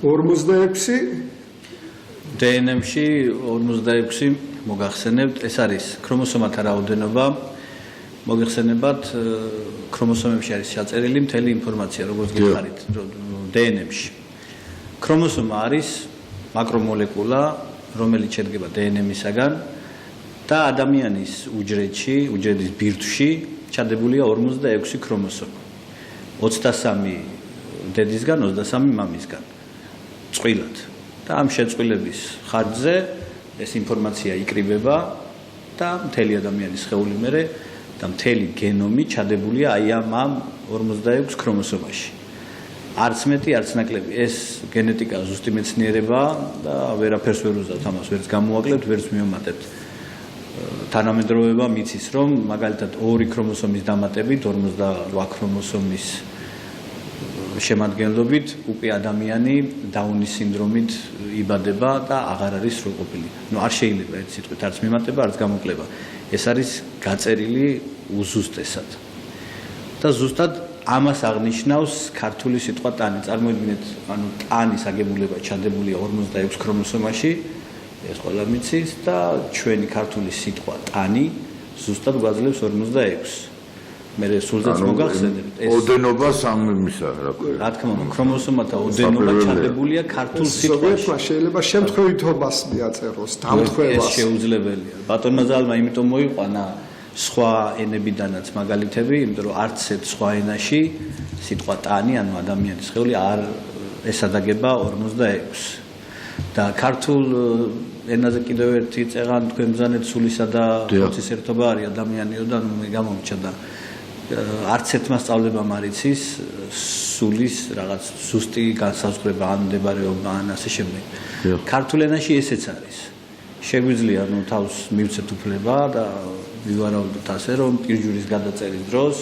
46 DNM-ში 46 მოგახსენებთ, ეს არის ქრომოსომათა რაოდენობა. მოგეხსენებათ, ქრომოსომებში არის ჩაწერილი მთელი ინფორმაცია, როგორც გითხარით, DNM-ში. ქრომოსომა არის მაკრომოლეკულა, რომელიც შედგება დნმ-ისაგან და ადამიანის უჯრედის ბირთვში ჩადებულია 46 ქრომოსომა. 23 დედისგან, 23 მამისგან. წყვილად. და ამ შეწყვილების ხარჯზე ეს ინფორმაცია იკრიბება და მთელი ადამიანის სხეული მერე და მთელი გენომი ჩადებულია აი ამ 46 ქრომოსომაში. არც მეტი, არც ნაკლები. ეს გენეტიკა ზუსტი მეცნიერება და ვერაფერს ვერ უზავთ ამას, ვერც გამოვაკლებთ, ვერც მივამატებთ. თანამედროვეობა მიცის, რომ მაგალითად 2 ქრომოსომის დამატებით 48 ქრომოსომის შემადგენლობით უკვე ადამიანი დაუნის სინდრომით იბადება და აღარ არის სრულყოფილი. არ შეიძლება ერთ სიტყვით არც მიმატება, არც გამოკლება. ეს არის გაწერილი უზუსტესად. და ზუსტად ამას აღნიშნავს ქართული სიტყვა ტანი. წარმოიდგინეთ, ტანის აგებულება ჩადებულია 46 ქრომოსომაში, ეს ყველა მიცის და ჩვენი ქართული სიტყვა ტანი ზუსტად გვაძლევს 46. მე სულზეც მოგახსენებთ ეს ოდენობა სამიმისა რა ქვია. რა თქმა უნდა, ქრომოსომათა ოდენობა ჩადებულია ქართულ სიტყვაში. შეიძლება შემთხვევითობას მიაწეროს, დამთხვევას. ეს შეუძლებელია. ბატონმა ზალმა იმიტომ მოიყვანა სხვა ენებიდანაც მაგალითები, იმიტომ რომ არც ერთ სხვა ენაში სიტყვა ტანი, ანუ ადამიანის სხეული არ ესადაგება 46. და ქართულ ენაზე კიდევ ერთი წეღან თქვენ ბრძანეთ სულისა და ხოცის ერთობა არის ადამიანიო და მე გამომჩა და არც ერთმა სწავლებამ არ იცის სულის რაღაც ზუსტი განსაზღვრება ან მდებარეობა ან ასე შემდეგ. ქართულ ენაში ესეც არის. შეგვიძლია თავს მივცეთ უფლება და ვივარაუდოთ ასე რომ პირჯვრის გადაწერის დროს,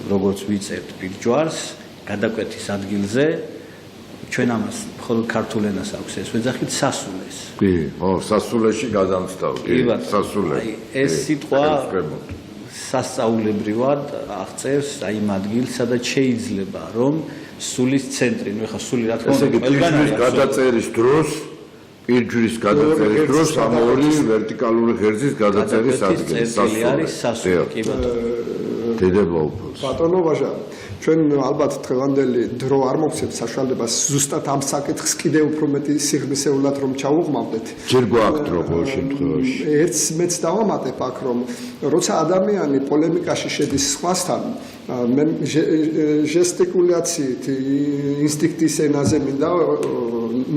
როგორც ვიწერთ პირჯვარს, გადაკვეთის ადგილზე ჩვენ ამას მხოლოდ ქართულ ენას აქვს ეს ვეძახით სასულეს. კი, სასულეში გადამსტავ, კი, სასულე. ეს სიტყვა სასწაულებრივად აღწერს აი იმ ადგილს, სადაც შეიძლება რომ სულის ცენტრი, ეხლა სული რა თქმა უნდა ყველგან არის გადაწერის დროს, პირჯვრის გადაწერის დროს ამ ორი ვერტიკალური ღერძის გადაწერის ადგილი, სასულე. კი ბატონო. დედება უფროს. ბატონო ვაჟა, ჩვენ ალბათ დღევანდელი დრო არ მოგცემთ საშუალებას ზუსტად ამ საკითხს კიდევ უფრო მეტი სიღრმისეულად რომ ჩაუღმავდეთ. ჯერ გვაქვთ რო ყოველ შემთხვევაში. ერთს მეც დავამატებ აქ რომ როცა ადამიანი პოლემიკაში შედის სხვასთან, მე ჟესტიკულაციით ინსტინქტის ენაზე მინდა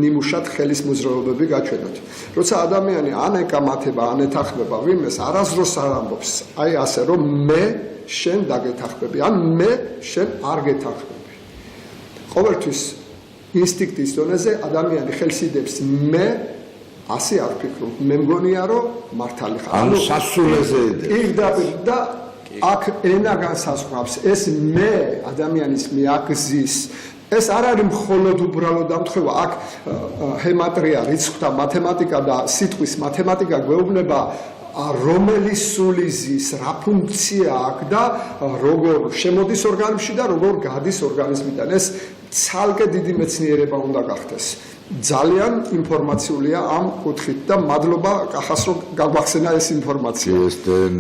ნიმუშად ხელის მოძრაობები გაჩვენოთ. როცა ადამიანი ან ეკამათება, ან ეთანხმება ვინმეს, არასდროს არ ამბობს აი ასე რომ მე შენ დაგეთანხმები, ან მე შენ არ გეთანხმები. ყოველთვის ინსტინქტის დონეზე ადამიანი ხელს იდებს მე ასე არ ფიქრობ. მე მგონია რომ მართალი ხარ. ანუ სასულეზე პირდაპირ და აქ ენა განსაზღვრავს ეს მე ადამიანის მიაგზის ეს არ არის მხოლოდ უბრალოდ დამთხევა აქ ჰემატრია რიცხვთა მათემატიკა და სიტყვის მათემატიკა გვეუბნება რომელი სული ზის რა ფუნქცია აქვს და როგორ შემოდის ორგანიზმში და როგორ გადის ორგანიზმიდან ეს ცალკე დიდი მეცნიერება უნდა გახდეს ძალიან ინფორმაციულია ამ კუთხით და მადლობა კახას რომ გაგვახსენა ეს ინფორმაცია. ეს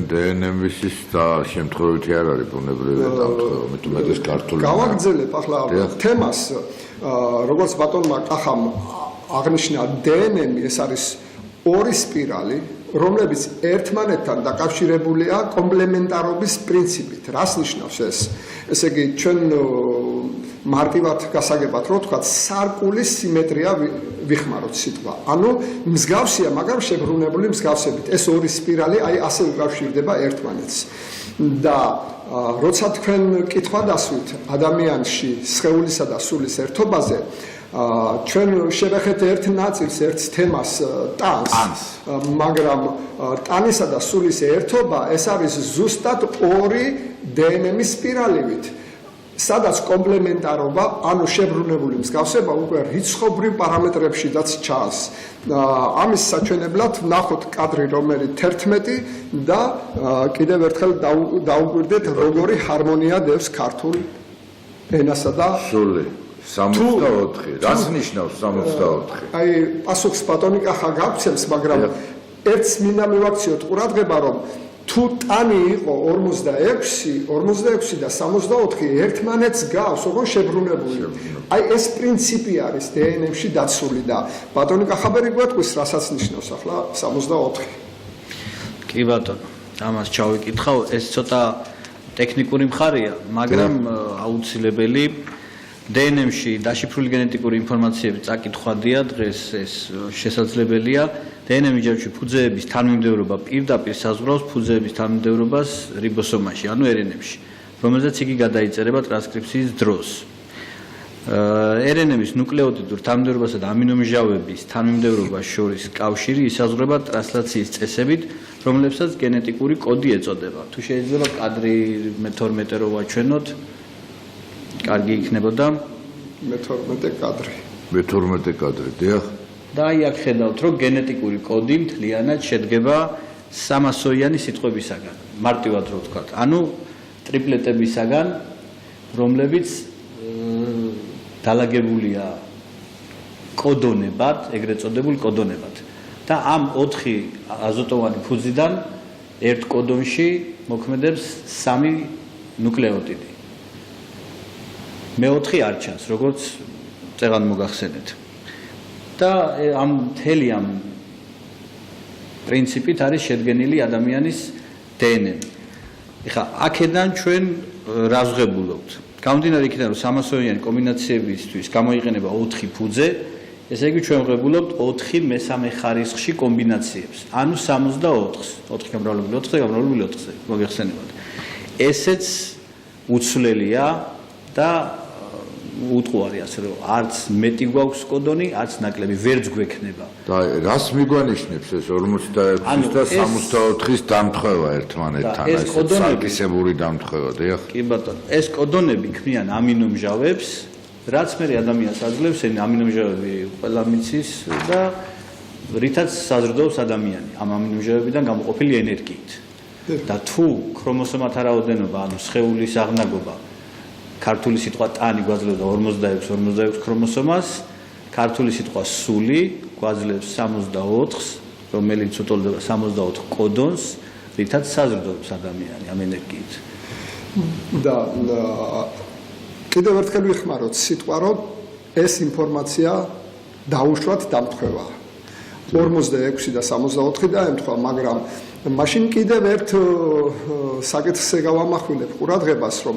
დნმ-ის და შემთხვევითი არ არის ბუნებრივი დამთხევა, მეტუმეტ ეს ქართული. გავაგრძელებ ახლა თემას, როგორც ბატონმა კახამ აღნიშნა დნმ ეს არის ორი სპირალი, რომლებიც ერთმანეთთან დაკავშირებულია კომპლემენტარობის პრინციპით. რას ნიშნავს ეს? ესე იგი ჩვენ მარტივად გასაგებად რო ვთქვათ, სარკულის სიმეტრია ვიხმაროთ სიტყვა. ანუ მსგავსია, მაგრამ შებრუნებული მსგავსებით. ეს ორი სპირალი აი ასე უკავშირდება ერთმანეთს. და როცა თქვენ კითხვა დასვით ადამიანში სხეულისა და სულის ერთობაზე, ჩვენ შევეხეთ ერთ ნაწილს, ერთ თემას ტანს, მაგრამ ტანისა და სულის ერთობა ეს არის ზუსტად ორი დნმ-ის სპირალივით. სადაც კომპლემენტარობა, ანუ შებრუნებული მსგავსება უკვე რიცხობრივ პარამეტრებშიც ჩანს. ამის საჩვენებლად ნახოთ კადრი რომელი 11 და კიდევ ერთხელ დაუკვირდეთ როგორი ჰარმონია დევს ქართულ ენასა და სული 64. რას ნიშნავს 64? აი პასუხს ბატონი კახა გავცემს, მაგრამ ერთს მინდა მივაქციოთ ყურადღება რომ თუ ტანი იყო 46 და 64 ერთმანეთს გავს, ოღონდ შებრუნებული. აი ეს პრინციპი არის დნმ-ში დაცული და ბატონი კახაბერი გვეტყვის, რასაც ნიშნავს ახლა 64. კი ბატონო, ამას ჩავიკითხავ, ეს ცოტა ტექნიკური მხარეა, მაგრამ აუცილებელი დნმ-ში დაშიფრული გენეტიკური ინფორმაციები წაკითხვადია, დღეს ეს შესაძლებელია. დნმ ჯერში ფუძეების თანმიმდევრობა პირდაპირ საზღვრავს ფუძეების თანმიმდევრობას რიბოსომაში, ანუ RNA-ში, რომელზეც იგი გადაიწერება ტრანსკრიფციის დროს. RNA-ის ნუკლეოტიდურ თანმიმდევრობასა და ამინომჟავების თანმიმდევრობას შორის კავშირი ისაზღვრება ტრანსლაციის წესებით, რომლებსაც გენეტიკური კოდი ეწოდება. თუ შეიძლება კადრი მე-12 რო ვაჩვენოთ, კარგი იქნებოდა. მე-12 კადრი. მე-12 კადრი, დიახ. და აი აქ ხედავთ, რომ გენეტიკური კოდი მთლიანად შედგება 300-იანი სიტყვებისაგან, მარტივად რო ვთქვათ. ანუ ტრიპლეტებისაგან, რომლებიც დალაგებულია კოდონებად, ეგრეთ წოდებულ კოდონებად. და ამ 4 აზოტოვანი ფუძიდან ერთ კოდონში მოქმედებს 3 ნუკლეოტიდი. მე-4 არ ჩანს, როგორც წეღან მოგახსენეთ. და ამ მთელი ამ პრინციპით არის შედგენილი ადამიანის დნმ. ეხლა აქედან ჩვენ რას ვღებულობთ? გამომდინარე იქიდან, რომ 300-იანი კომბინაციებისთვის გამოიყენება 4 ფუძე, ესე იგი ჩვენ ვღებულობთ 4 მესამე ხარისხში კომბინაციებს, ანუ 64-ს, 4 გამრავლებული 4-ზე, გამრავლებული 4-ზე, მოგეხსენებათ. ესეც უცვლელია და უთყუარი ასე რომ არც მეტი გვაქვს კოდონი, არც ნაკლები ვერც გვექნება. და რას მიგვანიშნებს ეს 46-ის და 64-ის დამთხევა ერთმანეთთან, ეს საკისებური დამთხევა, დიახ? კი ბატონო, ეს კოდონები ქმნიან ამინომჟავებს, რაც მე ადამიანს აძლევს, ეს ამინომჟავები ყველა მიცის და რითაც საზრდოობს ადამიანი ამ ამინომჟავებიდან გამოყოფილი ენერგიით. და თუ ქრომოსომათა რაოდენობა, ანუ სხეულის აღნაგობა ქართული სიტყვა ტანი გვაძლევდა 46 ქრომოსომას, ქართული სიტყვა სული გვაძლევს 64-ს, რომელიც უტოლდება 64 კოდონს, რითაც საზრდოობს ადამიანი ამ ენერგიით. და კიდევ ერთხელ ვიხმაროთ სიტყვა, რომ ეს ინფორმაცია დაუშვათ დამთხევა. 46 და 64 დაემთხვა, მაგრამ მაშინ კიდევ ერთ საკითხს გავამახვილებ ყურადღებას, რომ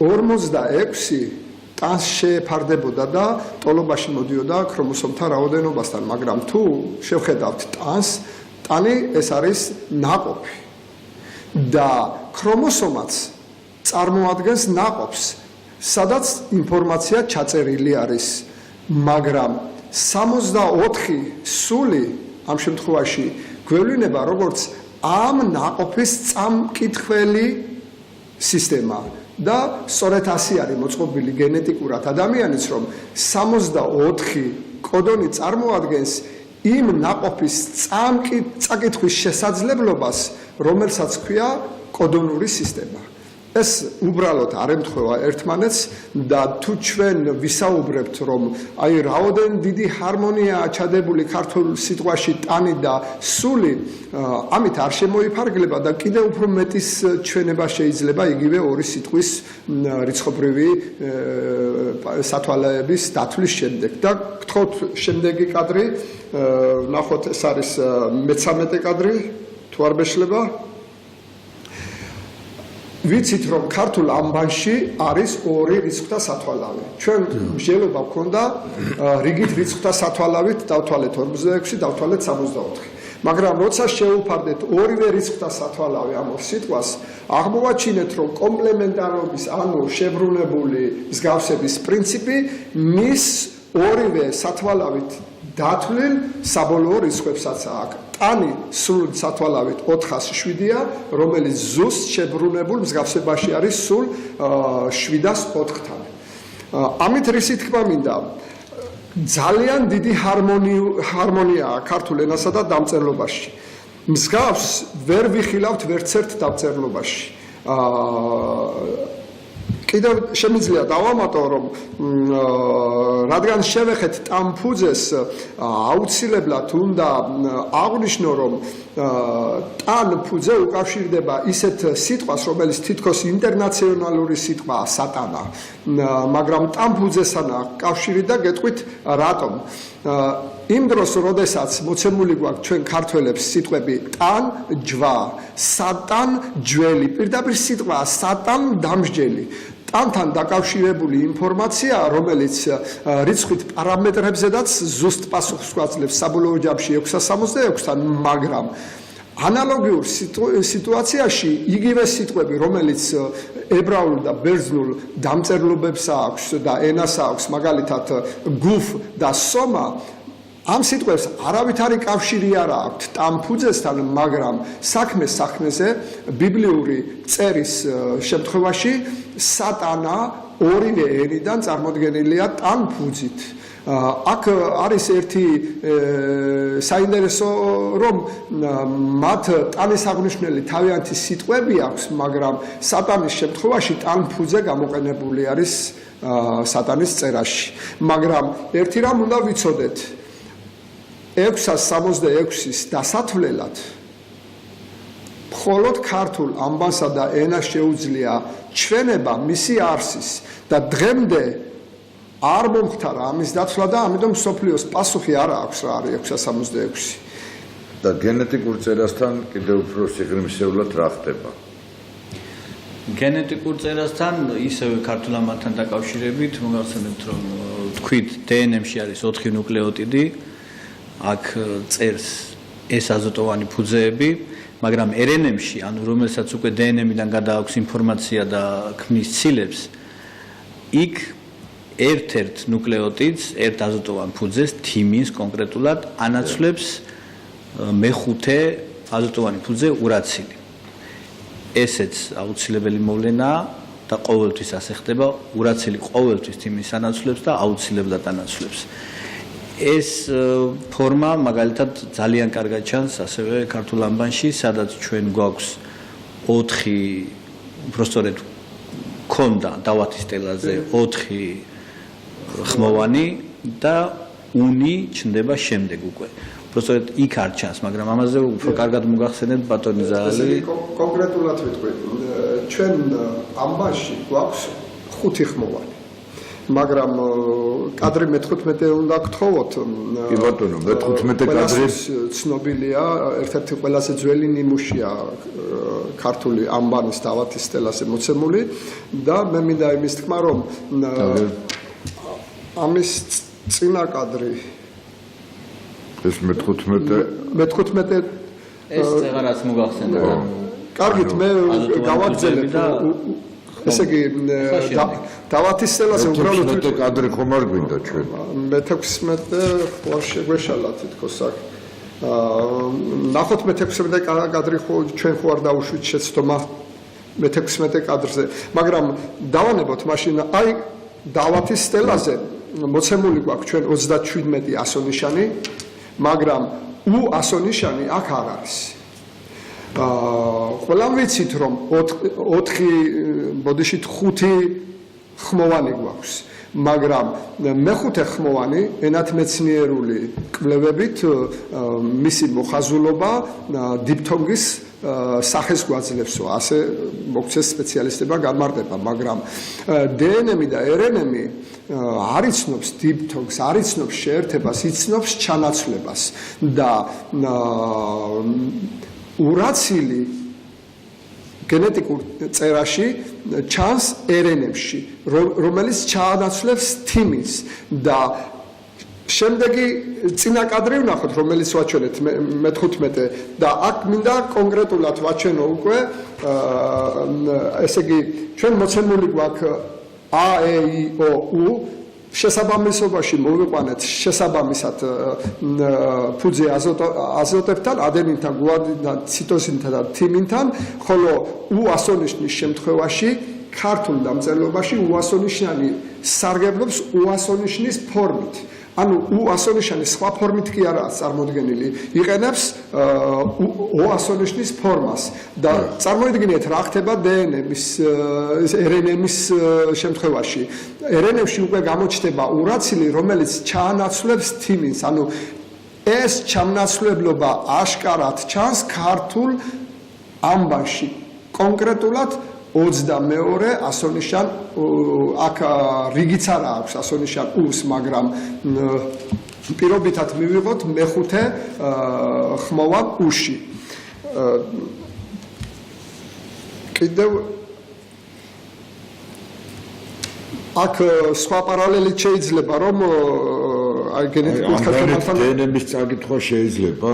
46 ტანს შეეფარდებოდა და ტოლობაში მოდიოდა ქრომოსომთა რაოდენობასთან, მაგრამ თუ შევხედავთ ტანს, ტანი ეს არის ნაყოფი და ქრომოსომაც წარმოადგენს ნაყოფს, სადაც ინფორმაცია ჩაწერილი არის, მაგრამ 64 სული ამ შემთხვევაში გვევლინება როგორც ამ ნაყოფის წამკითხველი სისტემა. და სწორედ ასე არის მოწყობილი გენეტიკურად ადამიანის, რომ 64 კოდონი წარმოადგენს იმ ნაყოფის წაკითხვის შესაძლებლობას, რომელსაც ქვია კოდონური სისტემა. ეს უბრალოდ არ ემთხვევა ერთმანეთს და თუ ჩვენ ვისაუბრებთ, რომ აი რაოდენ დიდი ჰარმონიაა ჩადებული ქართულ სიტყვაში ტანი და სული, ამით არ შემოიფარგლება და კიდევ უფრო მეტის ჩვენება შეიძლება იგივე ორი სიტყვის რიცხობრივი სათვალეების დათვლის შემდეგ. და გთხოვთ შემდეგი კადრი, ნახოთ, ეს არის მე-13 კადრი, თუ არ მეშლება. ვიცით, რომ ქართულ ამბანში არის 2 რიცხვთა სათვალავი. ჩვენ მსჯელობა გვქონდა რიგით რიცხვთა სათვალავით დავთვალეთ 46, დავთვალეთ 64. მაგრამ როცა შევუფარდეთ ორივე რიცხვთა სათვალავი ამ ორ სიტყვას, აღმოვაჩინეთ, რომ კომპლემენტარობის, ანუ შებრუნებული მსგავსების პრინციპი მის ორივე სათვალავით დათვლილ საბოლოო რიცხვებსაც აქვს. ტანი სულ სათვალავით 407-ია, რომელიც ზუსტ შებრუნებულ მსგავსებაში არის სულ 704-თან. ამით რისი თქმა მინდა? ძალიან დიდი ჰარმონიაა ქართულ ენასა და დამწერლობაში. მსგავს ვერ ვიხილავთ ვერც ერთ დამწერლობაში. კიდევ შემიძლია დავამატო, რომ რადგან შევეხეთ ტანფუძეს, აუცილებლად უნდა აღვნიშნო, რომ ტანფუძე უკავშირდება ისეთ სიტყვას, რომელიც თითქოს ინტერნაციონალური სიტყვაა სატანა, მაგრამ ტანფუძესთან კავშირი და გეტყვით რატომ. იმ დროს, როდესაც მოცემული გვაქვს ჩვენ ქართველებს სიტყვები ტან, ჯვა, სატან, ჯველი, პირდაპირ სიტყვაა სატან, დამსჯელი. ტანთან დაკავშირებული ინფორმაცია, რომელიც რიცხვით პარამეტრებზედაც ზუსტ პასუხს გვაძლევს საბოლოო ჯამში 666-თან, მაგრამ ანალოგიურ სიტუაციაში იგივე სიტყვები, რომელიც ებრაულ და ბერძნულ დამწერლობებს აქვს და ენას აქვს, მაგალითად გუფ და სომა, ამ სიტყვებს არავითარი კავშირი არ აქვს ტანფუძესთან, მაგრამ საქმეზე ბიბლიური წერის შემთხვევაში სატანა ორივე ენიდან წარმოდგენილია ტანფუძით. აქ არის ერთი საინტერესო, რომ მათ ტანის აღნიშნული თავიანთი სიტყვები აქვს, მაგრამ სატანის შემთხვევაში ტანფუძე გამოყენებული არის სატანის წერაში. მაგრამ ერთი რამ უნდა ვიცოდეთ, 666-ის დასათვლელად მხოლოდ ქართულ ამბანსა და ენას შეუძლია ჩვენება მისი არსის და დღემდე არ მომხდარა ამის დაცვა და ამიტომ მსოფლიოს პასუხი არ აქვს რა არის 666. და გენეტიკურ წერასთან კიდევ უფრო სიღრმისეულად რა ხდება? გენეტიკურ წერასთან ისევე ქართულ ამბანთან დაკავშირებით მოგახსენებთ, რომ თქვით დნმ-ში არის 4 ნუკლეოტიდი, აქ წერს ეს აზოტოვანი ფუძეები, მაგრამ RNA-ში, ანუ რომელსაც უკვე DNM-დან გადააქვს ინფორმაცია და ქმნის ცილებს, იქ ერთ-ერთ ნუკლეოტიდს, ერთ აზოტოვან ფუძეს, თიმინს კონკრეტულად ანაცვლებს მეხუთე აზოტოვანი ფუძე ურაცილი. ესეც აუცილებელი მოვლენაა და ყოველთვის ასე ხდება, ურაცილი ყოველთვის თიმინს ანაცვლებს და აუცილებლად ანაცვლებს. ეს ფორმა მაგალითად ძალიან კარგად ჩანს ასევე ქართულ ამბანში, სადაც ჩვენ გვაქვს 4 უბრალოდ ქონდა დავათის სტელაზე 4 ხმოვანი და უნი ჩნდება შემდეგ უკვე. უბრალოდ იქ არ ჩანს, მაგრამ ამაზე უფრო კარგად მოგახსენებთ ბატონი ზაალი. კონკრეტულად ვიტყვი, ჩვენ ამბანში გვაქვს 5 ხმოვანი. მაგრამ კადრი მე-15 უნდა გთხოვოთ. კი ბატონო, მე-15 კადრი ცნობილია, ერთ-ერთი ყველაზე ძველი ნიმუშია ქართული ამბანის დავათის სტელაზე მოცემული და მე მინდა იმის თქმა, რომ ამის წინა კადრი ეს მე-15 ეს წეღარაც მოგახსენებთ. კარგით, მე გავაგზავნებ ესე იგი დავათის სტელაზე უბრალოდ კადრი ხომ არ გვინდა ჩვენ. მე-16 ხო შეგვეშალა თითქოს აქ. ნახოთ მე-16 კადრი ხო ჩვენ ხო არ დავუშვით შეცდომა მე-16 კადრზე, მაგრამ დავანებოთ მაშინ აი დავათის სტელაზე მოცემული გვაქვს ჩვენ 37 ასონიშანი, მაგრამ ასონიშანი აქ არ არის. ყველამ ვიცით, რომ 4 ბოდიშით 5 ხმოვანი გვაქვს, მაგრამ მე-5 ხმოვანი ენათმეცნიერული კვლევებით მისი მოხაზულობა დიფთონგის სახეს გვაძლევსო, ასე მოგცეს სპეციალისტებმა განმარტება, მაგრამ DNM და RNM არ იცნობს დიფთონგს, არ იცნობს შეერთებას, იცნობს ჩანაცვლებას და ურაცილი გენეტიკურ წერაში ჩანს RNA-ში, რომელიც ჩაანაცვლებს თიმინს და შემდეგი წინა კადრი ვნახოთ, რომელიც ვაჩვენეთ მე-15 და აქ მინდა კონკრეტულად ვაჩვენო უკვე, ესე იგი ჩვენ მოცემული გვაქვს A, E, I, O, U შესაბამისობაში მოვიყვანეთ შესაბამისად ფუძე აზოტებთან, ადენინთან, გუანინთან, ციტოზინთან და თიმინთან, ხოლო U-ასონიშნის შემთხვევაში ქართულ დამწერლობაში U-ასონიშნანი სარგებლობს U-ასონიშნის ფორმით. ანუ უასონიშანი სხვა ფორმით კი არაა წარმოდგენილი, იყენებს ოასონიშნის ფორმას და წარმოიდგინეთ რა ხდება DNM-ის RNM-ის შემთხვევაში. RNM-ში უკვე გამოჩნდება ურაცილი, რომელიც ჩაანაცვლებს თიმინს, ანუ ეს ჩამნაცვლებლობა აშკარად ჩანს ქართულ ამბაში, კონკრეტულად 22 ასონიშან აქ რიგიც არ აქვს ასონიშან უს, მაგრამ პირობითად მივიღოთ მეხუთე ხმოვან უში. კიდევ აქ სხვა პარალელით შეიძლება რომ აი გენეტიკურ ხელმძღვანელთან DNM-ის წაკითხვა შეიძლება?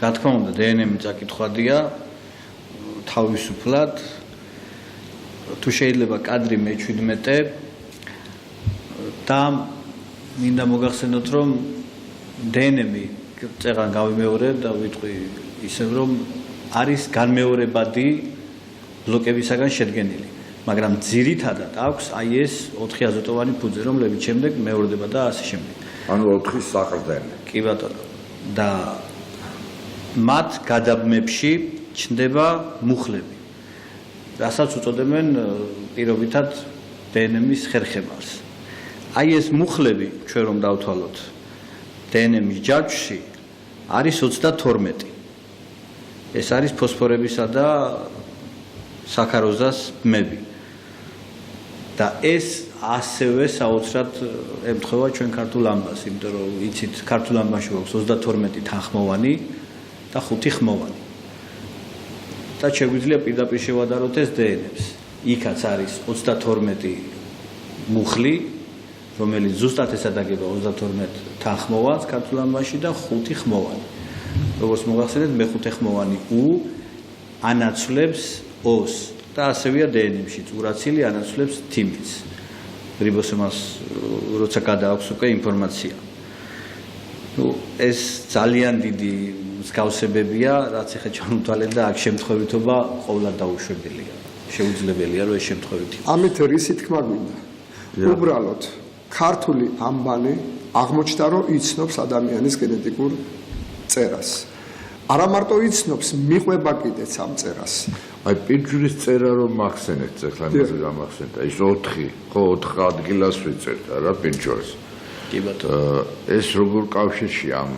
რა თქმა უნდა, DNM-ი წაკითხვადია თავისუფლად. თუ შეიძლება კადრი მე-17 და მინდა მოგახსენოთ, რომ DNM-ი წეღან გავიმეორე და ვიტყვი ისევ, რომ არის განმეორებადი ბლოკებისაგან შედგენილი. მაგრამ ძირითადად აქვს აი ეს 4 აზოტოვანი ფუძე, რომლებიც შემდეგ მეორდება და ასე შემდეგ. ანუ 4 საყრდენი. კი ბატონო. და მათ გადაბმებში ჩნდება მუხლები, რასაც უწოდებენ პირობითად DNM-ის ხერხემალს. აი ეს მუხლები, ჩვენ რომ დავთვალოთ DNM-ის ჯაჭვში, არის 32. ეს არის ფოსფორებისა და საქაროზას ბმები. და ეს ასევე საოცრად ემთხვევა ჩვენ ქართულ ამბას, იმიტომ რომ იცით, ქართულ ამბაში გვაქვს 32 თანხმოვანი და 5 ხმოვანი. და შეგვიძლია პირდაპირ შევადაროთ ეს DNM-ს. იქაც არის 32 მუხლი, რომელიც ზუსტად ესადაგება 32 თანხმოვანს ქართულ ამბაში და 5 ხმოვანი. როგორც მოგახსენეთ, მე-5 ხმოვანი U ანაცვლებს O-ს და ასევეა DNM-შიც, ურაცილი ანაცვლებს თიმინს. რიბოსომას როცა გადააქვს უკვე ინფორმაცია. ეს ძალიან დიდი მსგავსებებია, რაც ახლა ჩამოთვალეთ და აქ შემთხვევითობა ყოვლად დაუშვებელია. შეუძლებელია რომ ეს შემთხვევითი. ამით რისი თქმა გვინდა? უბრალოდ ქართული ამბანი აღმოჩნდა რომ იცნობს ადამიანის გენეტიკურ წერას. არა მარტო იცნობს, მიყვება კიდეც ამ წერას. აი პირჯვრის წერა რომ მახსენეთ, ახლა იმაზე გამახსენდა. ის 4, ხო 4 ადგილას ვიწერთ რა პირჯვარს. კი ბატონო. ეს როგორ კავშირში ამ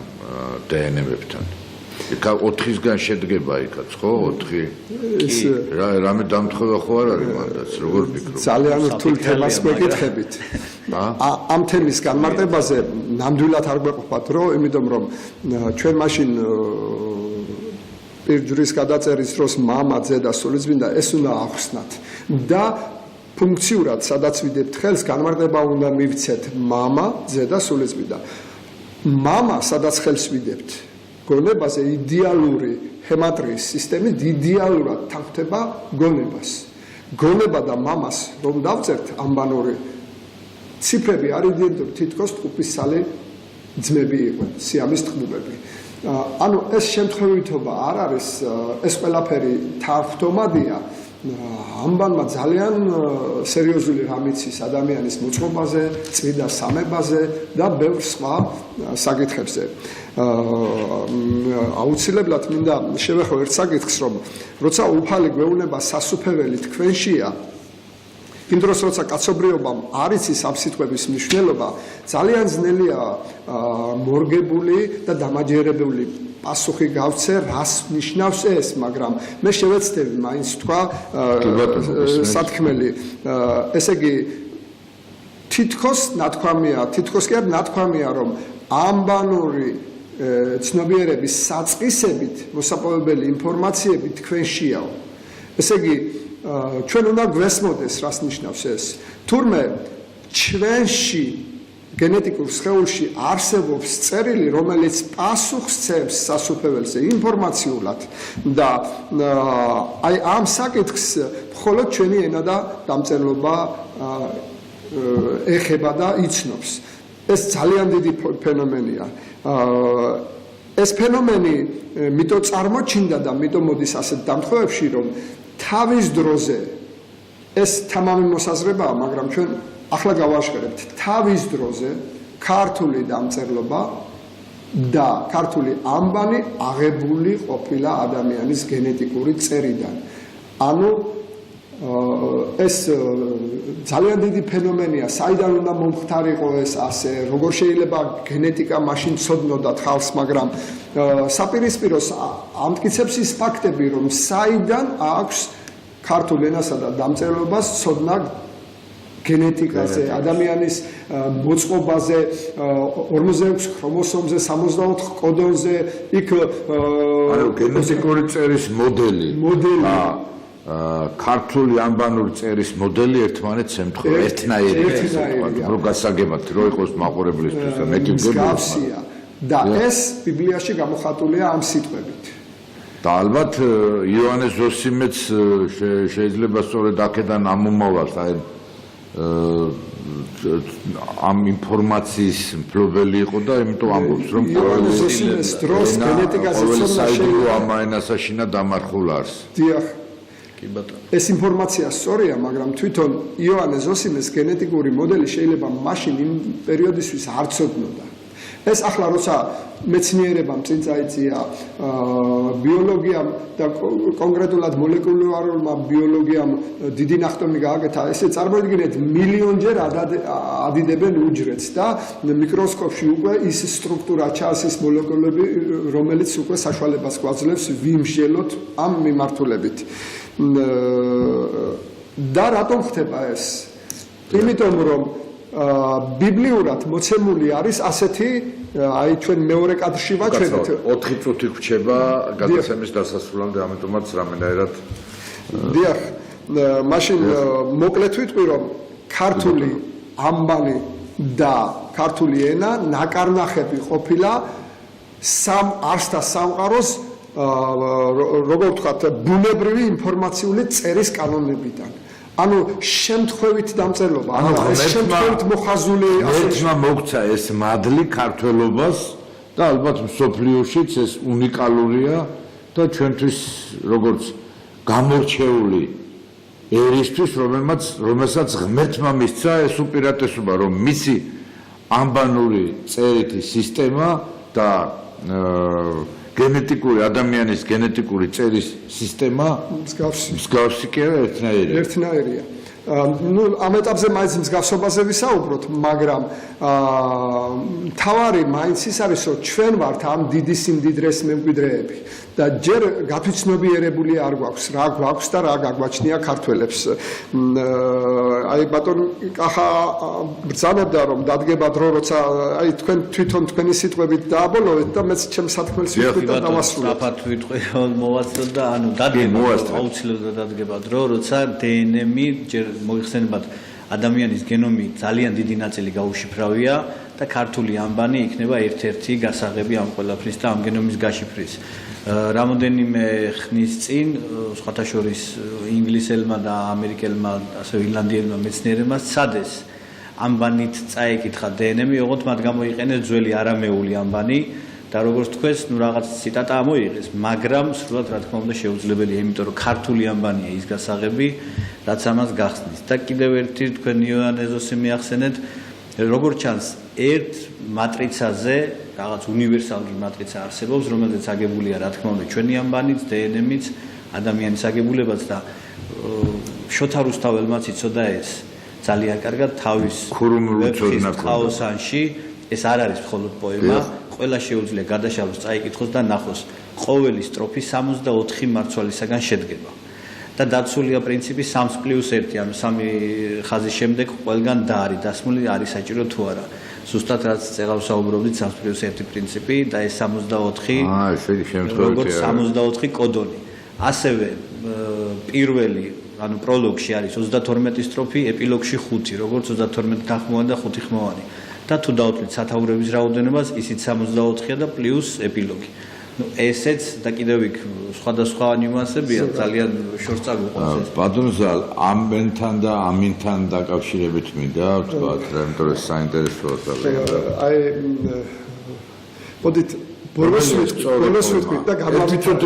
DNM-ებთან? იქა 4-ისგან შედგება იქაც, ხო? 4. ეს რამე დამთხევა ხო არ არის მანდაც, როგორ ფიქრობ? ძალიან რთულ თემას მეკითხებით. ამ თემის განმარტებაზე ნამდვილად არ გვეყოფათ რო, იმიტომ რომ ჩვენ მაშინ პირჯვრის გადაწერის დროს მამა, ძე და სულიწმინდა ეს უნდა ახსნათ და ფუნქციურად სადაც ვიდებთ ხელს განმარტება უნდა მივცეთ მამა, ძე და სულიწმინდა. მამა სადაც ხელს ვიდებთ გონებაზე იდეალური ჰემატრიის სისტემით იდეალურად თანხმდება გონებას. გონება და მამას რომ დავწერთ ამბანური ციფრები არ იდენტური, თითქოს ტყუპისცალი ძმები იყვნენ, სიამის თქმულები. ანუ ეს შემთხვევითობა არ არის, ეს ყველაფერი თანხმდომადია. ამბანმა ძალიან სერიოზული რამ იცის ადამიანის მოწყობაზე, წმინდა სამებაზე და ბევრ სხვა საკითხებზე. აუცილებლად მინდა შევეხო ერთ საკითხს, რომ როცა უფალი გვეუბნება სასუფეველი თქვენშია, იმ დროს როცა კაცობრიობამ არ იცის ამ სიტყვების მნიშვნელობა, ძალიან ძნელია მორგებული და დამაჯერებელი პასუხი გავცე, რას ნიშნავს ეს, მაგრამ მე შევეცდები მაინც თქვა სათქმელი. ესე იგი თითქოს ნათქვამია, თითქოს კი არ ნათქვამია, რომ ამბანური ცნობიერების საწყისებით მოსაპოვებელი ინფორმაციები თქვენშიაო. ესე იგი ჩვენ უნდა გვესმოდეს, რას ნიშნავს ეს. თურმე ჩვენში გენეტიკურ სხეულში არსებობს წერილი, რომელიც პასუხს ცემს სასუფეველზე ინფორმაციულად და აი ამ საკითხს მხოლოდ ჩვენი ენა და დამწერლობა ეხება და იცნობს. ეს ძალიან დიდი ფენომენია. ეს ფენომენი მითო წარმოჩინდა და მითო მოდის ასეთ დამთხოვებში, რომ თავის დროზე ეს თამამი მოსაზრებაა, მაგრამ ჩვენ ახლა გავაშკერებთ თავის დროზე ქართული დამწერლობა და ქართული ამბანი აღებული ყოფილა ადამიანის გენეტიკური წერიდან. ანუ ეს ძალიან დიდი ფენომენია, საიდან უნდა მომხდარიყო ეს ასე, როგორ შეიძლება გენეტიკა მაშინ ცოდნოდა ხალხს, მაგრამ საპირისპიროს ამტკიცებს ის ფაქტები, რომ საიდან აქვს ქართულ ენასა და დამწერლობას ცოდნა გენეტიკაზე, ადამიანის მოწყობაზე, 46 ქრომოსომზე, 64 კოდონზე, იქ ანუ გენეტიკური წერის მოდელი. ქართული ანბანური წერის მოდელი ერთმანეთს ემთხვევა, ერთნაირია, რო გასაგებად რო იყოს მაყურებლისთვის და მეტი მსგავსია და ეს ბიბლიაში გამოხატულია ამ სიტყვებით. და ალბათ იოანე ზოსიმეც შეიძლება სწორედ აქედან ამომავალს, აი ამ ინფორმაციის მფლობელი იყო და იმიტომ ამბობს, რომ იოანე ზოსიმეს დროს გენეტიკაზე ცოდნა შეიძლება ამ ენასაშინა დამარხულარს. დიახ. ეს ინფორმაცია სწორია, მაგრამ თვითონ იოანე ზოსიმეს გენეტიკური მოდელი შეიძლება მაშინ იმ პერიოდისთვის არ ცოდნოდა. ეს ახლა როცა მეცნიერებამ წინ წაიწია ბიოლოგიამ და კონკრეტულად მოლეკულარულმა ბიოლოგიამ დიდი ნახტომი გააკეთა, ესე წარმოიდგინეთ მილიონჯერ ადიდებენ უჯრედს და მიკროსკოპში უკვე ის სტრუქტურა ჩანს მოლეკულები, რომელიც უკვე საშუალებას გვაძლევს ვიმსჯელოთ ამ მიმართულებით. და რატომ ხდება ეს? იმიტომ რომ ბიბლიურად მოცემული არის ასეთი, აი ჩვენ მეორე კადრში ვაჩვენეთ 4 წუთი გვჩება გადაცემის დასასრულამდე, ამიტომაც რამენაირად დიახ, მაშინ მოკლედ ვიტყვი, რომ ქართული ამბანი და ქართული ენა ნაკარნახები ყოფილა არსთა სამყაროს როგორ ვთქვათ, ბუნებრივი ინფორმაციული წერის კანონებიდან. ანუ შემთხვევით დამწერლობა, ეს შემთხვევით მოხაზული ღმერთმა მოგცა ეს მადლი ქართველობას და ალბათ მსოფლიოშიც ეს უნიკალურია და ჩვენთვის როგორც გამორჩეული ერისთვის, რომელსაც ღმერთმა მისცა ეს უპირატესობა, რომ მისი ამბანური წერითი სისტემა და გენეტიკური ადამიანის გენეტიკური წერის სისტემა მსგავსი კი არა, ერთნაირია. ну ამ ეტაპზე მაინც მსგავსობაზე ვისაუბროთ, მაგრამ თავარი მაინც ის არის, რომ ჩვენ ვართ ამ დიდი სიმდიდრეს მემკვიდრეები და ჯერ გათვითცნობიერებული არ გვაქვს, რა გვაქვს და რა გაგვაჩნია ქართველებს. აი ბატონ კახა ბრძანებდა, რომ დადგება დრო, როცა აი თქვენ თვითონ თქვენი სიტყვებით დააბოლოვეთ და მეც ჩემს სათქმელს ვიტყვი და დავასრულებ. საფათ ვიტყვი, მოვასწროთ და ანუ დადგება აუცილებლად დადგება დრო, როცა დნმ-ი ჯერ მოიხსენებათ ადამიანის გენომი ძალიან დიდი ნაწილი გაუშიფრავია და ქართული ამბანი იქნება ერთ-ერთი გასაღები ამ ყველაფრის და ამ გენომის გაშიფრის. რამოდენიმე ხნის წინ სხვათა შორის ინგლისელმა და ამერიკელმა, ასევე ირლანდიელმა მეცნიერებმა სცადეს ამბანით წაეკითხა დნმ-ი, ოღონდ მათ გამოიყენეს ძველი არამეული ამბანი და როგორც თქვენს, ну რაღაც ციტატა ამოიღეს, მაგრამ სრულად რა თქმა უნდა შეუძლებელია, იმიტომ რომ ქართული ამბანია ის გასაღები, რაც ამას გახსნის. და კიდევ ერთი თქვენ იოანე ზოსიმი ახსენეთ, როგორც ჩანს, ერთ მატრიცაზე რაღაც უნივერსალური მატრიცა არსებობს, რომელზეც აგებულია რა თქმა უნდა ჩვენი ამბანიც, დნმ-იც, ადამიანის აგებულებაც და შოთა რუსთაველმაც იცოდა ეს ძალიან კარგად თავის ხაოსანში, ეს არ არის მხოლოდ პოემა, ყველა შეუძლია გადაშალოს, წაიკითხოს და ნახოს. ყოველი სტროფი 64 მარცვალისაგან შედგება. და დაცულია პრინციპი 3+1, ანუ 3 ხაზის შემდეგ ყველგან და არის დასმული, არის საჭირო თუ არა. ზუსტად რაც წეღავს საუბრობდით 3+1 პრინციპი და ეს 64 როგორც 64 კოდონი. ასევე პირველი, ანუ პროლოგში არის 32 სტროფი, ეპილოგში 5, როგორც 32 თანხმოვანი და 5 ხმოვანი. და თუ დავთვლით სათაურების რაოდენობას, ისიც 64-ია და პლუს ეპილოგი. ну ესეც და კიდევ იქ სხვადასხვა ნიუანსებია, ძალიან შორს წაგვიყვანს ეს. ბატონო ზალ, ამენთან და ამინთან დაკავშირებით მინდა ვთქვათ, იმიტომ რომ საინტერესოა ძალიან. აი მოდით ბოლოს ვიტყვი და გამოვიტანოთ.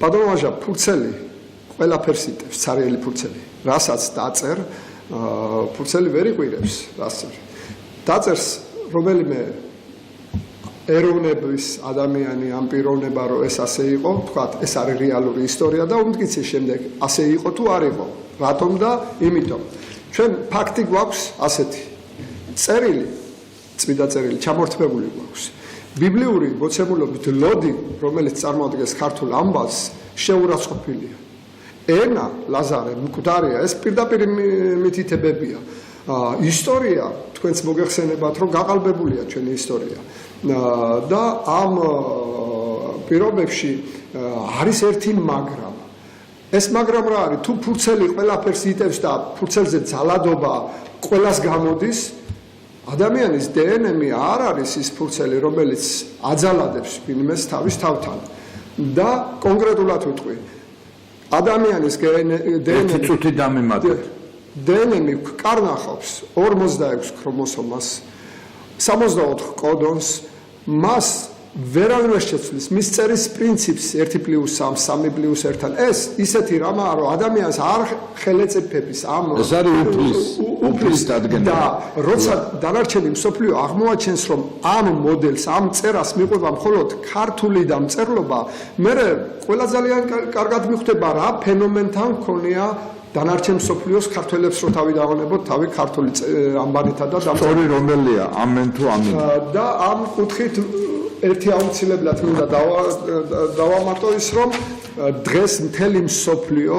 ბატონო ვაჟა, ფურცელი ყველაფერს იტევს, ცარიელი ფურცელი. რასაც დაწერ, ფურცელი ვერ იყვირებს ასე. დაწერს რომელიმე ეროვნების ადამიანი ამ პიროვნება რომ ეს ასე იყო, თქვათ, ეს არის რეალური ისტორია და უმტკიცის შემდეგ ასე იყო თუ არ იყო. რატომ და იმიტომ. ჩვენ ფაქტი გვაქვს ასეთი. წერილი, წმინდა წერილი ჩამორთმებული გვაქვს. ბიბლიური მოცემულობით ლოდი, რომელიც წარმოადგენს ქართულ ამბავს, შეურაცხყოფილია. ენა, ლაზარე, მკვდარია, ეს პირდაპირ მითითებებია. ისტორია, თქვენც მოგეხსენებათ, რომ გაყალბებულია ჩვენი ისტორია. და ამ პირობებში არის ერთი მაგრამ. ეს მაგრამ რა არის? თუ ფურცელი ყველაფერს იტევს და ფურცელზე ძალადობა ყველას გამოდის, ადამიანის დნმ არ არის ის ფურცელი, რომელიც აძალადებს ვინმეს თავის თავთან. და კონკრეტულად ვიტყვი, ადამიანის ერთი წუთი დამემატეთ. დნმ კარნახობს 46 ქრომოსომას, 64 კოდონს, მას ვერავინ ვერ შეცვლის მის წერის პრინციპს 1+3, 3+1-თან. ეს ისეთი რამაა, რომ ადამიანს არ ხელეწიფების ამ ეს არის უფლის დადგენა. და როცა დანარჩენი მსოფლიო აღმოაჩენს, რომ ამ მოდელს, ამ წერას მიყვება მხოლოდ ქართული დამწერლობა, მე ყველა ძალიან კარგად მიხვდება რა ფენომენთან მქონია დანარჩენ მსოფლიოს ქართველებს რო თავი დავანებოთ თავი ქართული ამბანითა და სწორი რომელია ამენ თუ ამინ და ამ კუთხით ერთი აუცილებლად მინდა დავამატო ის რომ დღეს მთელი მსოფლიო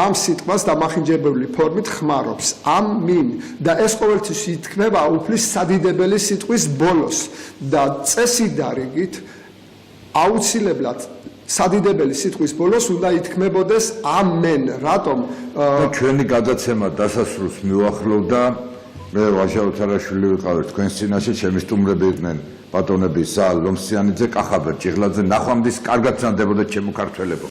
ამ სიტყვას დამახინჯებელი ფორმით ხმარობს ამინ და ეს ყოველთვის ითქმება უფლის სადიდებელი სიტყვის ბოლოს და წესიდარიგით აუცილებლად სადიდებელი სიტყვის ბოლოს უნდა ითქმებოდეს ამენ. რატომ? ჩვენი გადაცემა დასასრულს მიუახლოვდა. მე ვაჟა უთარაშვილი ვიყავი თქვენს წინაშე, ჩემი სტუმრები იყვნენ ბატონები ზალ ლომსიანიძე, კახაბერ ჭიღლაძე, ნახვამდის კარგად ზანდებოდა ჩემო ქართველებო.